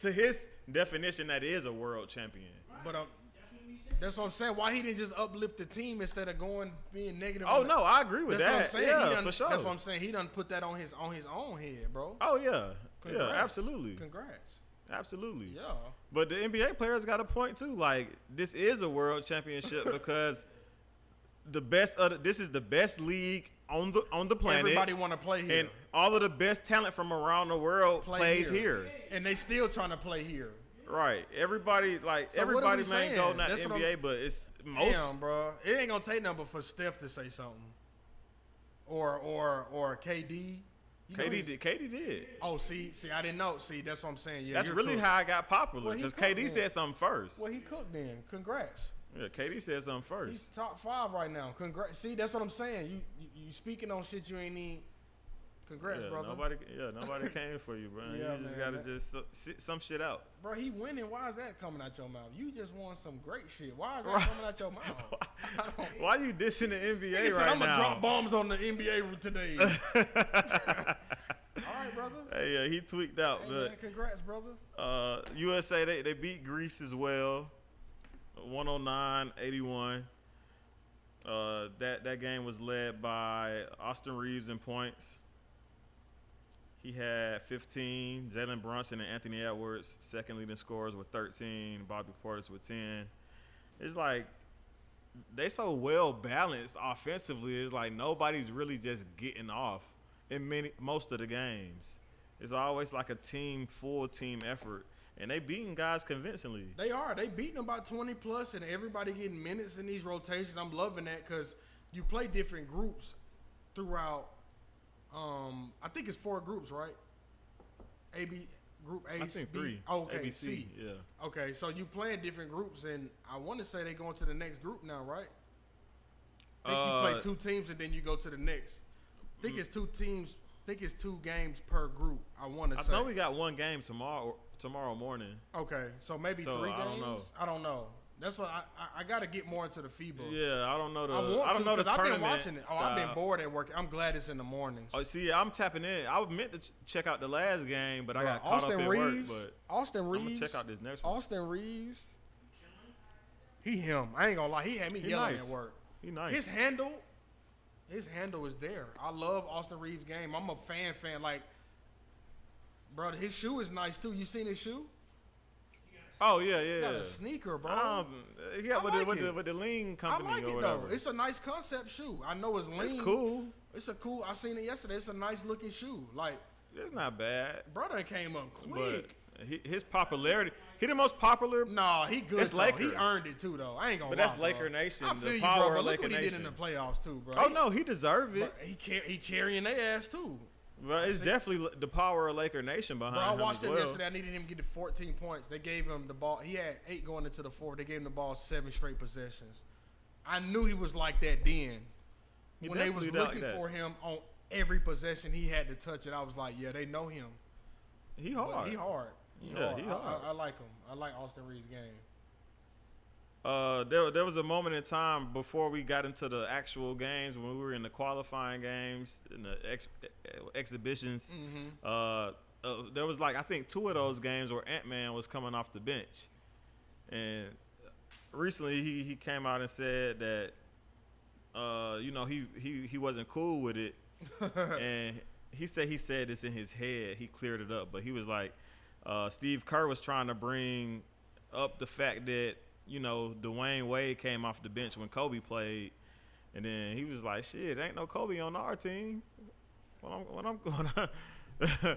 to his definition, that is a world champion. But that's what I'm saying. Why he didn't just uplift the team instead of being negative? Oh no, I agree with That's that. what I'm saying. Yeah, He done, for sure. That's what I'm saying. He done put that on his own head, bro. Oh yeah, Congrats. yeah, absolutely, Congrats. absolutely. Yeah. But the NBA players got a point too. Like this is a world championship because this is the best league on the planet. Everybody want to play here. and all of the best talent from around the world plays here. And they still trying to play here. Right. Everybody So what are everybody we may saying? go not That's what NBA, but it's most Damn, bro. It ain't gonna take nothing but for Steph to say something. Or KD. You know he's- KD did. Oh, see, I didn't know. See, that's what I'm saying. Yeah, That's you're really cooked. how I got popular Well, he because cooked KD then. said something first. Well, he cooked then. Congrats. Yeah, KD said something first. He's top 5 right now. Congrats. See, that's what I'm saying. You speaking on shit you ain't need. Congrats, Yeah, brother. nobody came for you, bro. Yeah, you just man, gotta just sit some shit out. Bro, he winning. Why is that coming out your mouth? You just won some great shit. Why is that coming out your mouth? I don't- Why you dissing the NBA Nigga said, right I'm gonna now? drop bombs on the NBA today. All right, brother. Hey, yeah, he tweaked out, Hey, man, congrats, brother. but USA they beat Greece as well, 109-81. That game was led by Austin Reeves in points. he had 15. Jalen Brunson and Anthony Edwards, second leading scorers with 13. Bobby Portis with 10. It's like they so well balanced offensively. It's like nobody's really just getting off in most of the games. It's always like a full team effort. And they beating guys convincingly. They are. They beating them by 20 plus, and everybody getting minutes in these rotations. I'm loving that because you play different groups throughout. I think it's 4 groups, right? Group A, I think B, 3. okay, ABC, C. yeah. Okay, so you playing different groups, and I want to say they going to the next group now, right? I think you play 2 teams, and then you go to the next. I think it's 2 teams. I think it's 2 games per group. I want to say. I know we got 1 game tomorrow morning. Okay, so maybe 3 games. I don't know. That's what I got to get more into the FIBA. Yeah, I don't know the. I don't know the tournament. I've been watching it. Style. I've been bored at work. I'm glad it's in the mornings. Oh, see, I'm tapping in. I meant to check out the last game, but I got caught up at Reeves, work. But Austin Reeves. I'm gonna check out this next one. Austin Reeves. Him. I ain't gonna lie. He had me yelling nice. at work. He nice. His handle is there. I love Austin Reeves' game. I'm a fan. Like, bro, his shoe is nice too. You seen his shoe? Oh yeah. He got a sneaker, bro. With the lean company I like or it whatever. though. It's a nice concept shoe. I know it's lean. It's cool. I seen it yesterday. It's a nice looking shoe. Like, It's not bad. brother came up quick. But his popularity, he the most popular. Nah, he good. It's though. Laker. He earned it too, though. I ain't gonna. But lie, that's Laker bro. Nation, I the feel you, power bro, of but look Laker what he did in Nation. the playoffs too, bro. Oh no, he deserved Bro, it. he carrying their ass too. But it's definitely the power of Laker Nation behind Bro, I him watched as him well. yesterday. I needed him to get to 14 points. They gave him the ball. He had 8 going into the 4th. They gave him the ball 7 straight possessions. I knew he was like that then. He When they was definitely looking like that. for him on every possession, he had to touch it. I was like, yeah, they know him. He But hard. he hard. Yeah, he hard. I like him. I like Austin Reeves' game. There was a moment in time before we got into the actual games when we were in the qualifying games and the exhibitions. There was like I think 2 of those games where Ant-Man was coming off the bench, and recently he came out and said that he wasn't cool with it, and he said this in his head. He cleared it up, but he was like Steve Kerr was trying to bring up the fact that Dwayne Wade came off the bench when Kobe played, and then he was like, "Shit, ain't no Kobe on our team. When I'm going,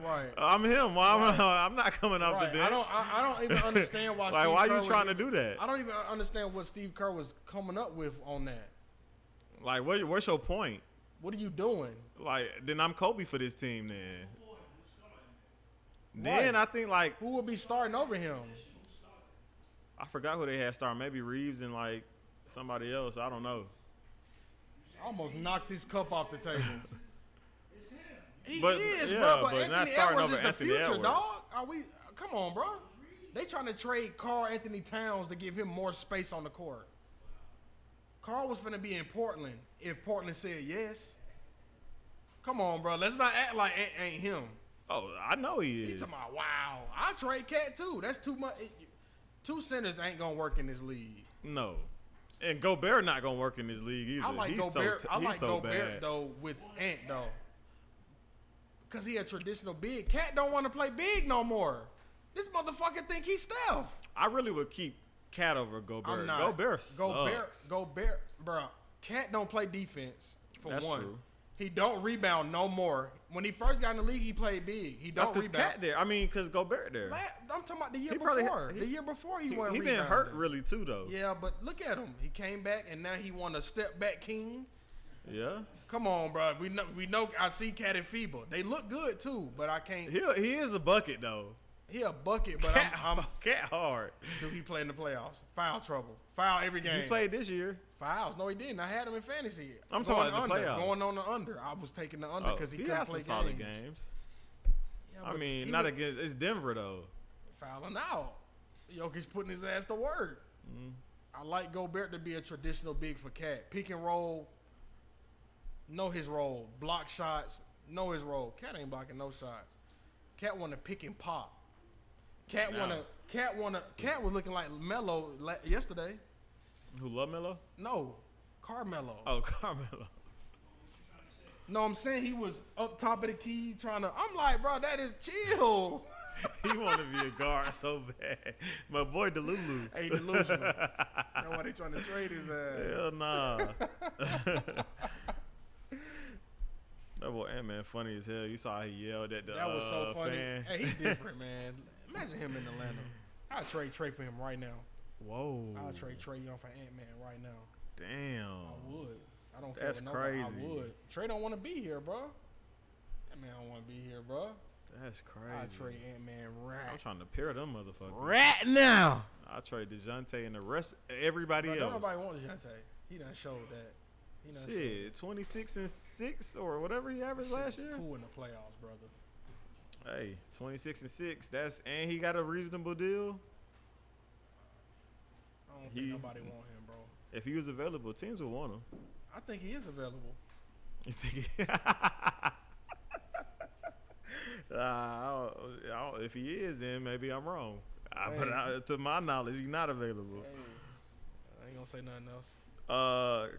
Right. I'm him. Well, I'm not coming off the bench. I don't even understand why. Like, Steve why Kerr you trying to do that? I don't even understand what Steve Kerr was coming up with on that. Like, what's your point? What are you doing? Like, then I'm Kobe for this team. Then Right. I think like Who would be starting over him? I forgot who they had start. Maybe Reeves and like somebody else. I don't know. I almost knocked this cup off the table. He But- is, yeah, bro. But but not Anthony starting Edwards over is the Anthony future, Edwards. dog. Are we? Come on, bro. They trying to trade Karl Anthony Towns to give him more space on the court. Karl was finna be in Portland if Portland said yes. Come on, bro. Let's not act like ain't him. Oh, I know he He's is. talking about, wow. I trade Cat too. That's too much. 2 centers ain't gonna work in this league. No, and Gobert not gonna work in this league either. I like he's Gobert. So I he's like so Gobert bad. though with Ant though, cause he a traditional big. Cat don't want to play big no more. This motherfucker think he's Steph. I really would keep Cat over Gobert. I'm not. Gobert sucks. Gobert, bro. Cat don't play defense for That's one. true. He don't rebound no more. When he first got in the league, he played big. He don't That's because rebound. Cat there. I mean, because Gobert there. I'm talking about the year He probably- before. he- The year before he He wasn't been rebounding. hurt really too though. Yeah, but look at him. He came back and now he won a step back king. Yeah. Come on, bro. We know. I see Cat and FIBA. They look good too, but I can't. He is a bucket though. He a bucket, but I'm Cat hard. do he play in the playoffs? Foul trouble. Foul every game. He played this year. Fouls. No, he didn't. I had him in fantasy. I'm Going talking about the under, playoffs. Going on the under. I was taking the under because he couldn't had play some solid games. games. Yeah, I but mean, he not was against. It's Denver though. fouling out. Jokic putting his ass to work. Mm-hmm. I like Gobert to be a traditional big for Cat. Pick and roll. Know his role. Block shots. Know his role. Cat ain't blocking no shots. Cat want to pick and pop. Cat was looking like Melo yesterday. Who love Melo? No, Carmelo. Oh, Carmelo. No, I'm saying he was up top of the key trying to. I'm like, bro, that is chill. He want to be a guard so bad. My boy Delulu. Hey, delusional. That's why they trying to trade his ass. Hell nah. That boy Ant-Man funny as hell. You saw how he yelled at the That was so funny. fan. Hey, he's different, man. Imagine him in Atlanta. I'd trade Trey for him right now. Whoa. I'll trade Trey Young for Ant-Man right now. Damn. I would. I don't care. That's what nobody- crazy. I would. Trey don't want to be here, bro. That man don't want to be here, bro. That's crazy. I trade Ant-Man I'm right. trying to pair them motherfuckers. Right now. I trade DeJounte and the rest, everybody Bro, else. don't nobody want Dejounte. He done showed that. He done showed Shit, 26 and 6 or whatever he averaged that last shit year. Cool in the playoffs, brother. Hey, 26 and 6. And he got a reasonable deal. I don't He- think nobody want him, bro. If he was available, teams would want him. I think he is available. You think? If he is, then maybe I'm wrong. But to my knowledge, he's not available. Hey, I ain't gonna say nothing else.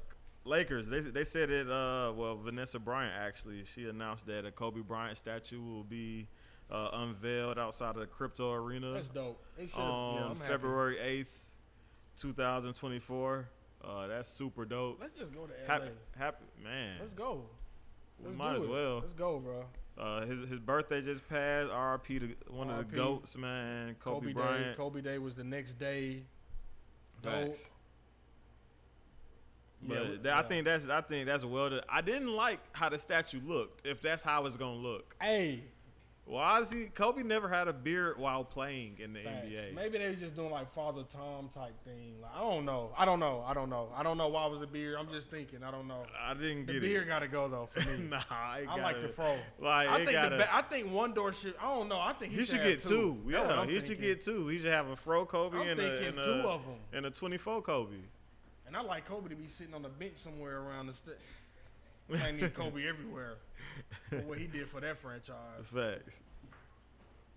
Lakers, they said it. Well, Vanessa Bryant actually, she announced that a Kobe Bryant statue will be unveiled outside of the Crypto Arena That's dope. It should. on Yeah, I'm happy. February 8th, 2024. That's super dope. Let's just go to LA. Happy man. Let's go. We Let's might do as it. well. Let's go, bro. His birthday just passed. R.I.P. to one of the R.I.P. goats, man. Kobe Day. Bryant. Kobe Day was the next day. Dope. Facts. But Yeah, I think that's well done. I didn't like how the statue looked. If that's how it's gonna look, Hey, why is he? Kobe never had a beard while playing in the facts. NBA. Maybe they were just doing like Father Tom type thing. Like, I don't know. I don't know why it was a beard. I'm just thinking. I don't know. I didn't The get beard it. gotta go though for me. Nah, it I like gotta- the fro. Like I it think gotta. I think one door should. I don't know. I think He he should have get two. That's what Yeah, I'm he should thinking. get two. He should have a fro Kobe I'm and thinking a, two of them. and a 24 Kobe. And I like Kobe to be sitting on the bench somewhere around the state. I need Kobe everywhere for what he did for that franchise. Facts.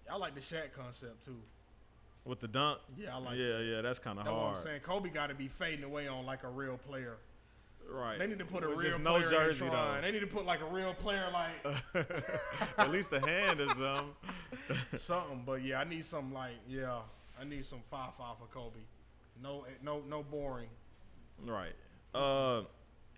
I like the Shaq concept too. With the dunk. Yeah, I like Yeah, that's kind of That's what hard. I'm saying. Kobe got to be fading away on like a real player. Right. They need to put a With real just player no in jersey the though. shrine. They need to put like a real player like At least the hand is something. But yeah, I need something like I need some 5-5 for Kobe. No boring. Right.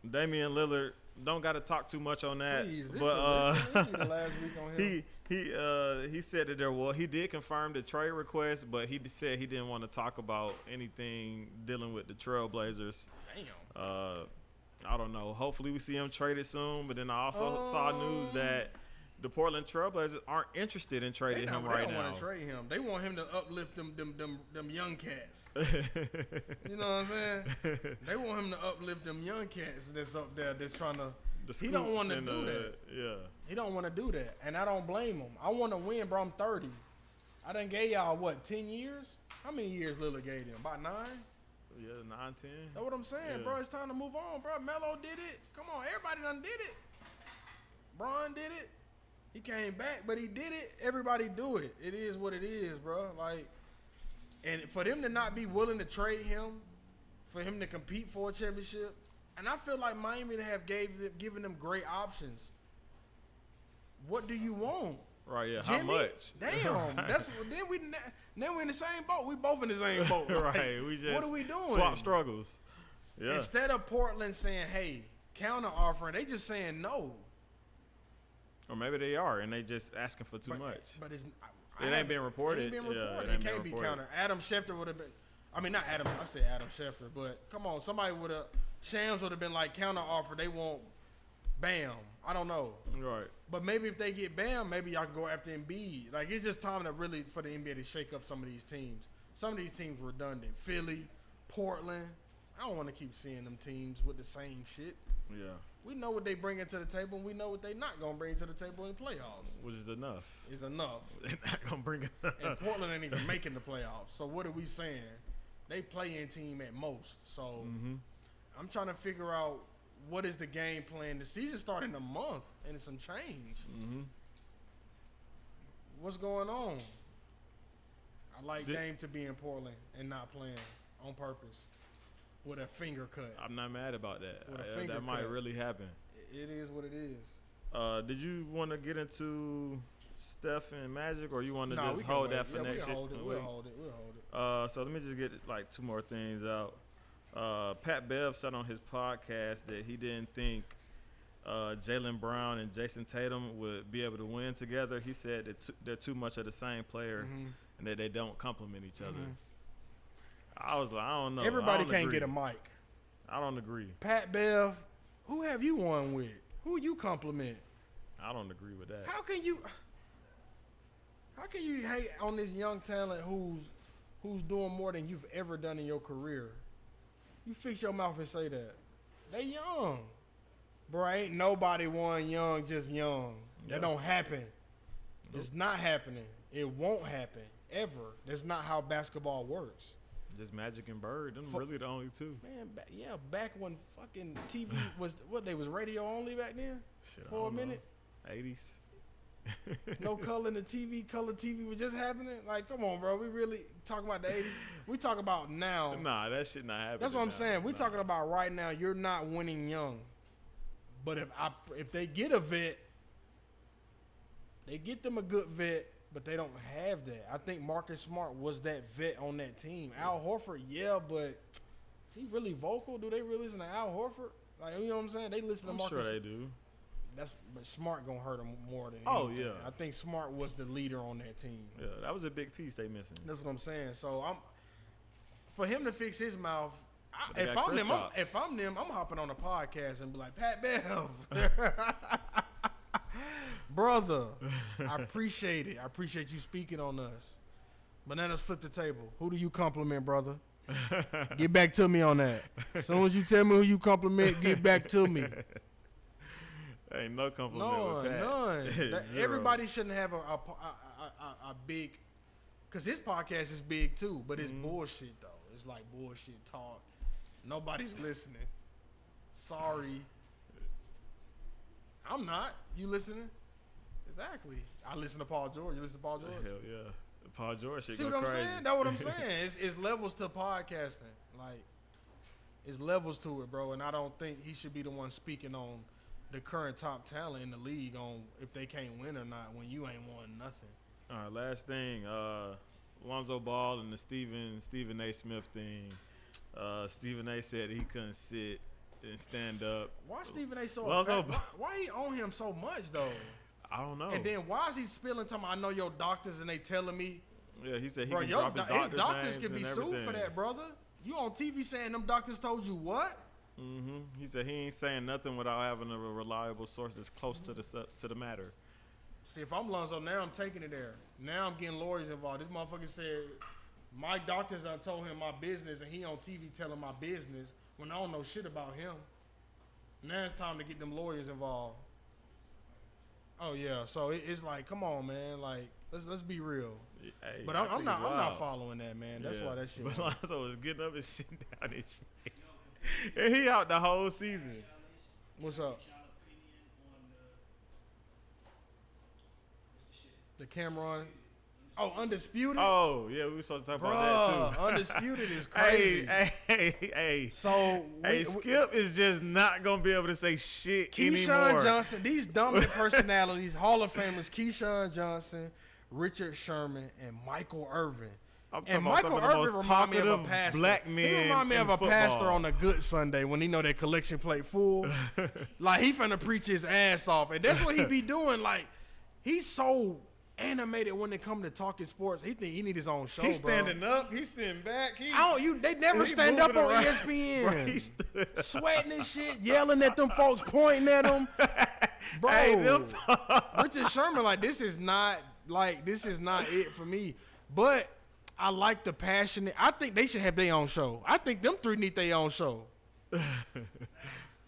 Damian Lillard, don't got to talk too much on that. Please, this but is the last week on him. he said that he did confirm the trade request, but he said he didn't want to talk about anything dealing with the Trailblazers. Damn. I don't know. Hopefully we see him traded soon. But then I also saw news that the Portland Trailblazers aren't interested in trading him right They don't now. want to trade him. They want him to uplift them young cats. You know what I'm saying? They want him to uplift them young cats that's up there that's trying to. He don't Scoops want to and do that. Yeah. He don't want to do that, and I don't blame him. I want to win, bro. I'm 30. I done gave y'all what 10 years? How many years Lillard gave them? About 9. Yeah, 9, 10. That's what I'm saying, Yeah. bro. It's time to move on, bro. Melo did it. Come on, everybody done did it. Bron did it. He came back, but he did it. Everybody do it. It is what it is, bro. Like, and for them to not be willing to trade him, for him to compete for a championship, and I feel like Miami to have given them great options. What do you want? Right, yeah. Jimmy? How much? Damn. Right. That's then we in the same boat. We both in the same boat. Like, Right. We just what are we doing? swap struggles. Yeah. Instead of Portland saying, "Hey, counter offering," they just saying no. Or maybe they are, and they just asking for too much. But it's It ain't been reported. It ain't been Yeah, reported. it ain't It been can't be reported. counter. Adam Schefter would have been. I mean, not Adam. I said Adam Schefter, but come on, somebody would have. Shams would have been like counter offer. They want Bam. I don't know. Right. But maybe if they get Bam, maybe y'all can go after Embiid. Like, it's just time to really, for the NBA to shake up some of these teams. Some of these teams redundant. Philly, Portland. I don't want to keep seeing them teams with the same shit. Yeah. We know what they bring into the table, and we know what they not going to bring to the table in playoffs. Which is enough. It's enough. They're not gonna bring it up. And Portland ain't even making the playoffs. So what are we saying? They play-in team at most. So I'm trying to figure out what is the game plan. The season started in a month, and it's some change. What's going on? I like Dame to be in Portland and not playing on purpose. with a finger cut. I'm not mad about that. With a finger That might cut. really happen. It is what it is. Did you want to get into Steph and Magic, or you want to Nah, just we can hold wait. that for Yeah, next we'll year? hold it. We'll hold it. So let me just get like 2 more things out. Pat Bev said on his podcast that he didn't think Jaylen Brown and Jason Tatum would be able to win together. He said that they're too much of the same player and that they don't complement each other. I was like, I don't know. Everybody I don't can't agree. get a mic. I don't agree. Pat Bev, who have you won with? Who you compliment? I don't agree with that. How can you hate on this young talent who's doing more than you've ever done in your career? You fix your mouth and say that. They young. Bro, ain't nobody won young, just young. That Yeah. don't happen. Nope. It's not happening. It won't happen, ever. That's not how basketball works. Just Magic and Bird. Them Fu- really the only two. Man, back when fucking TV was, they was radio only back then? Shit, I For a don't know. minute? 80s. No color in the TV. Color TV was just happening. Like, come on, bro. We really talking about the 80s. We talk about now. Nah, that shit not happening. That's what I'm now. saying. We Nah. talking about right now. You're not winning young. But if they get a vet, they get them a good vet, but they don't have that. I think Marcus Smart was that vet on that team. Al Horford, yeah, but is he really vocal? Do they really listen to Al Horford? Like, you know what I'm saying? They listen to I'm Marcus. sure they do. But Smart gonna hurt them more than Oh, anything. yeah. I think Smart was the leader on that team. Yeah, that was a big piece they missing. That's what I'm saying. So for him to fix his mouth. But they If got I'm them, Kristaps. I'm hopping on a podcast and be like, Pat Bev, brother, I appreciate it. I appreciate you speaking on us. But now let's flip the table. Who do you compliment, brother? Get back to me on that. As soon as you tell me who you compliment, get back to me. Ain't no compliment with Pat. None. Zero. Everybody shouldn't have a big, because his podcast is big too, but it's bullshit though. It's like bullshit talk. Nobody's listening. Sorry. I'm not. You listening? Exactly. I listen to Paul George. You listen to Paul George? Hell yeah. Paul George shit See go what I'm crazy. saying? That's what I'm saying. It's levels to podcasting. Like, it's levels to it, bro. And I don't think he should be the one speaking on the current top talent in the league on if they can't win or not when you ain't won nothing. All right, last thing. Lonzo Ball and the Stephen A. Smith thing. Stephen A. said he couldn't sit and stand up. Why Stephen A. so Lonzo upset? Why he on him so much though? I don't know. And then why is he spilling time? I know your doctors and they telling me, yeah, he said he bro, can your drop his his doctors names can be and sued for everything. that, brother. You on TV saying them doctors told you what? He said he ain't saying nothing without having a reliable source that's close to the matter. See, if I'm Lonzo, now I'm taking it there. Now I'm getting lawyers involved. This motherfucker said my doctors done told him my business, and he on TV telling my business when I don't know shit about him. Now it's time to get them lawyers involved. Oh yeah, so it's like, come on, man, like let's be real. Hey, But I I'm think not it's wild. following that, man. That's Yeah. why that shit. But Lonzo was getting up and sitting down and shit. And he out the whole season. What's up? The Cameron. Oh, Undisputed. Oh, yeah, we were supposed to talk Bruh, about that too. Undisputed is crazy. Hey. So Skip is just not gonna be able to say shit Keyshawn anymore. Johnson, these dominant personalities, Hall of Famers, Keyshawn Johnson, Richard Sherman, and Michael Irvin. I'm talking And about some Michael of the Irvin most remind me of a talkative pastor. black He men remind me in of a football. pastor on a good Sunday when he know that collection plate full. Like he finna preach his ass off, and that's what he be doing. Like he's so animated when it come to talking sports. He think he need his own show. He's bro. standing up. He's sitting back. They never he stand up moving on around. ESPN. Bro, he stood up. Sweating and shit, yelling at them folks, pointing at them. Bro, Hey, them- Richard Sherman, this is not it for me. But I like the passionate. I think they should have their own show. I think them three need their own show.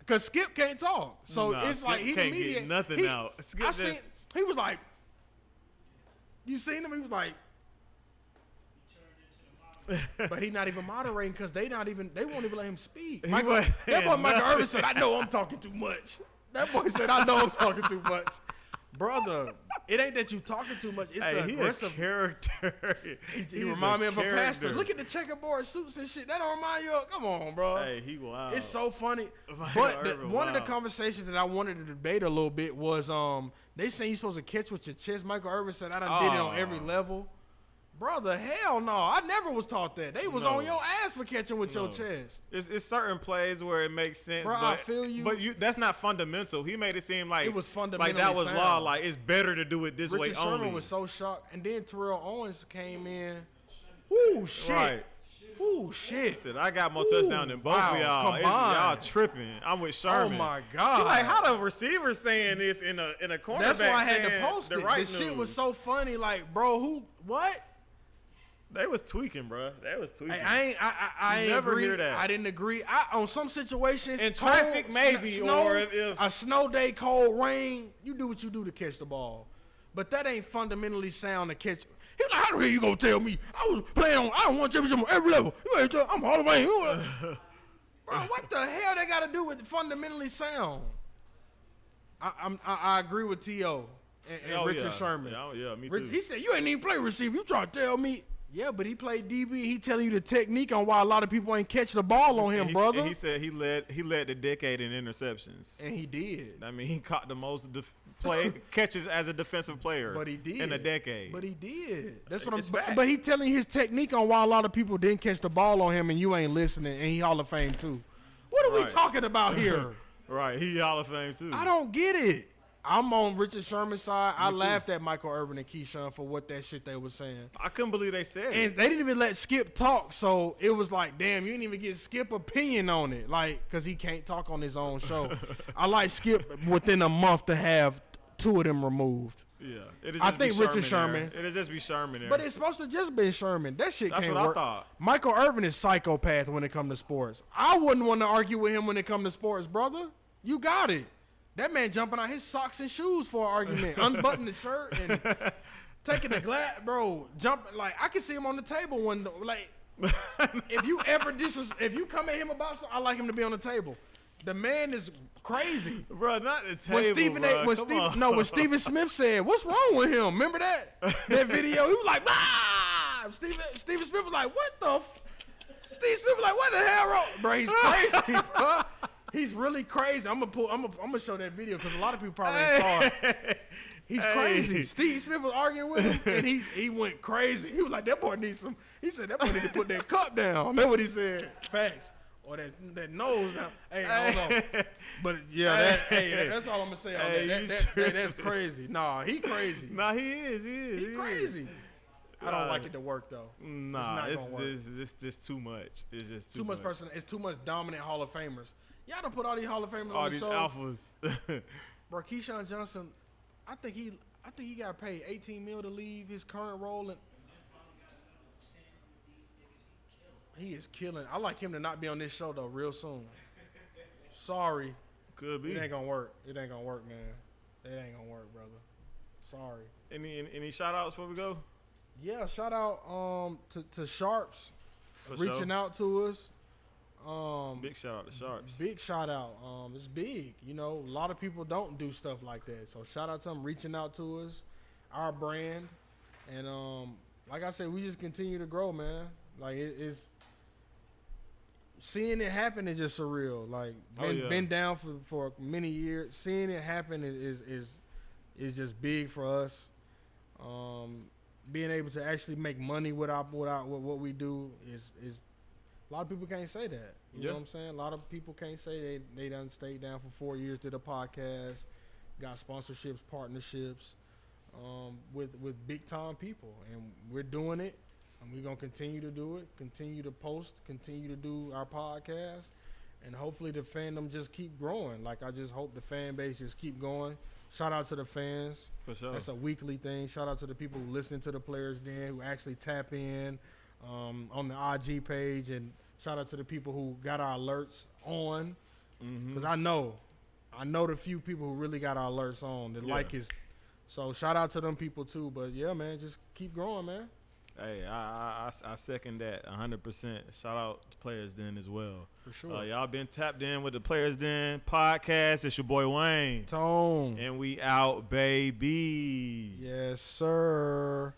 Cause Skip can't talk, so Nah, it's like Skip he can't the media. get nothing out. Skip I seen, just- he was like, you seen him? He was like. But he not even moderating because they won't even let him speak. He Michael, wasn't that boy Michael nothing. Irvin said, I know I'm talking too much. That boy said, I know I'm talking too much. Brother, it ain't that you talking too much. It's Hey, the he aggressive a character. He remind me of a pastor. Look at the checkerboard suits and shit. That don't remind you of. Come on, bro. Hey, he wild. It's so funny. Michael But Irvin, one of the wow. conversations that I wanted to debate a little bit was they say you're supposed to catch with your chest. Michael Irvin said I done did it on every level. Brother, hell no. I never was taught that. They was No. on your ass for catching with your No. chest. It's certain plays where it makes sense, Bro, but I feel you. But that's not fundamental. He made it seem like It was like fundamentally that was law. sound. Like it's better to do it this Richard way Sherman only. was so shocked. And then Terrell Owens came in. Ooh, shit. Right. Ooh, shit. Said, I got more touchdowns than both wow, of y'all. combined. Y'all tripping. I'm with Sherman. Oh, my God. You're like, how the receiver saying this in a cornerback? That's why I had to saying post the it. right The shit was news? so funny. Like, bro, what? They was tweaking, bro. They was tweaking. Hey, I You ain't never agree. hear that. I didn't agree. On some situations, In cold, traffic, maybe, snow, or if- a snow day, cold rain, you do what you do to catch the ball. But that ain't fundamentally sound to catch. He's like, how the hell you gonna tell me I was playing on? I don't want championship on every level. You ain't I'm Hall of Fame. Bro, what the hell they got to do with fundamentally sound? I agree with T.O. and Oh, Richard yeah. Sherman. Yeah, me Rich, too. he said, you ain't even play receiver. You trying to tell me? Yeah, but he played DB. He telling you the technique on why a lot of people ain't catch the ball on him, brother. And he said he led the decade in interceptions. And he did. I mean, he caught the most catches as a defensive player. But he did. In a decade. But he did. That's what It's I'm. facts. But he telling his technique on why a lot of people didn't catch the ball on him, and you ain't listening. And he Hall of Fame too. What are we Right. talking about here? Right, he Hall of Fame too. I don't get it. I'm on Richard Sherman's side. I too. laughed at Michael Irvin and Keyshawn for what that shit they was saying. I couldn't believe they said And it. they didn't even let Skip talk, so it was like, damn, you didn't even get Skip opinion on it, like, because he can't talk on his own show. I like Skip within a month to have two of them removed. Yeah, it'd I just be think Richard Sherman Sherman. there. It'd just be Sherman there. But it's supposed to just be Sherman. That shit That's can't what I work. thought. Michael Irvin is psychopath when it comes to sports. I wouldn't want to argue with him when it comes to sports, brother. You got it. That man jumping out his socks and shoes for an argument, unbuttoning the shirt and taking the glass, bro. Jumping like I can see him on the table when like if you ever if you come at him about something, I like him to be on the table. The man is crazy. bro, not the table, When Stephen bro. when Come Stephen on. no when Stephen Smith said, "What's wrong with him?" Remember that video? He was like, "Ah!" Stephen Smith was like, "What the?" Steve Smith was like, "What the hell, wrong?" Bro, he's crazy, bro. He's really crazy. I'm gonna show that video because a lot of people probably ain't saw it. He's crazy. Steve Smith was arguing with him, and he went crazy. He was like, "That boy needs some." He said, "That boy need to put that cup down." That's what he said. Facts. Or that nose down. Hey, I don't know. But yeah, that's all I'm gonna say on Hey, that. you That's tripping. crazy. Nah, he crazy. Nah, he is. He is. He crazy. I don't like it to work though. Nah, it's not gonna work. it's just too much. It's just Too much person. It's too much dominant Hall of Famers. Y'all don't put all these Hall of Famers All on the these show. alphas. Bro, Keyshawn Johnson, I think he got paid $18 million to leave his current role, and he is killing. I like him to not be on this show though, real soon. Sorry, Could be. it ain't gonna work. It ain't gonna work, man. It ain't gonna work, brother. Sorry. Any shout outs before we go? Yeah, shout out to Sharps For reaching sure. out to us. Big shout out to Sharps. Big shout out. It's big. You know, a lot of people don't do stuff like that. So shout out to them reaching out to us, our brand, and like I said, we just continue to grow, man. Like it's seeing it happen is just surreal. Like been down for many years. Seeing it happen is just big for us. Being able to actually make money with what we do is a lot of people can't say that. You know what I'm saying? A lot of people can't say they done stayed down for 4 years, did a podcast, got sponsorships, partnerships with big time people, and we're doing it, and we're gonna continue to do it, continue to post, continue to do our podcast, and hopefully the fandom just keep growing. Like I just hope the fan base just keep going. Shout out to the fans. For sure. That's a weekly thing. Shout out to the people who listen to the Players Den, who actually tap in on the IG page, and shout out to the people who got our alerts on. Because I know the few people who really got our alerts on. The like is. So shout out to them people too. But yeah, man, just keep growing, man. Hey, I second that 100%. Shout out to Players Den as well. For sure. Y'all been tapped in with the Players Den podcast. It's your boy Wayne. Tone. And we out, baby. Yes, sir.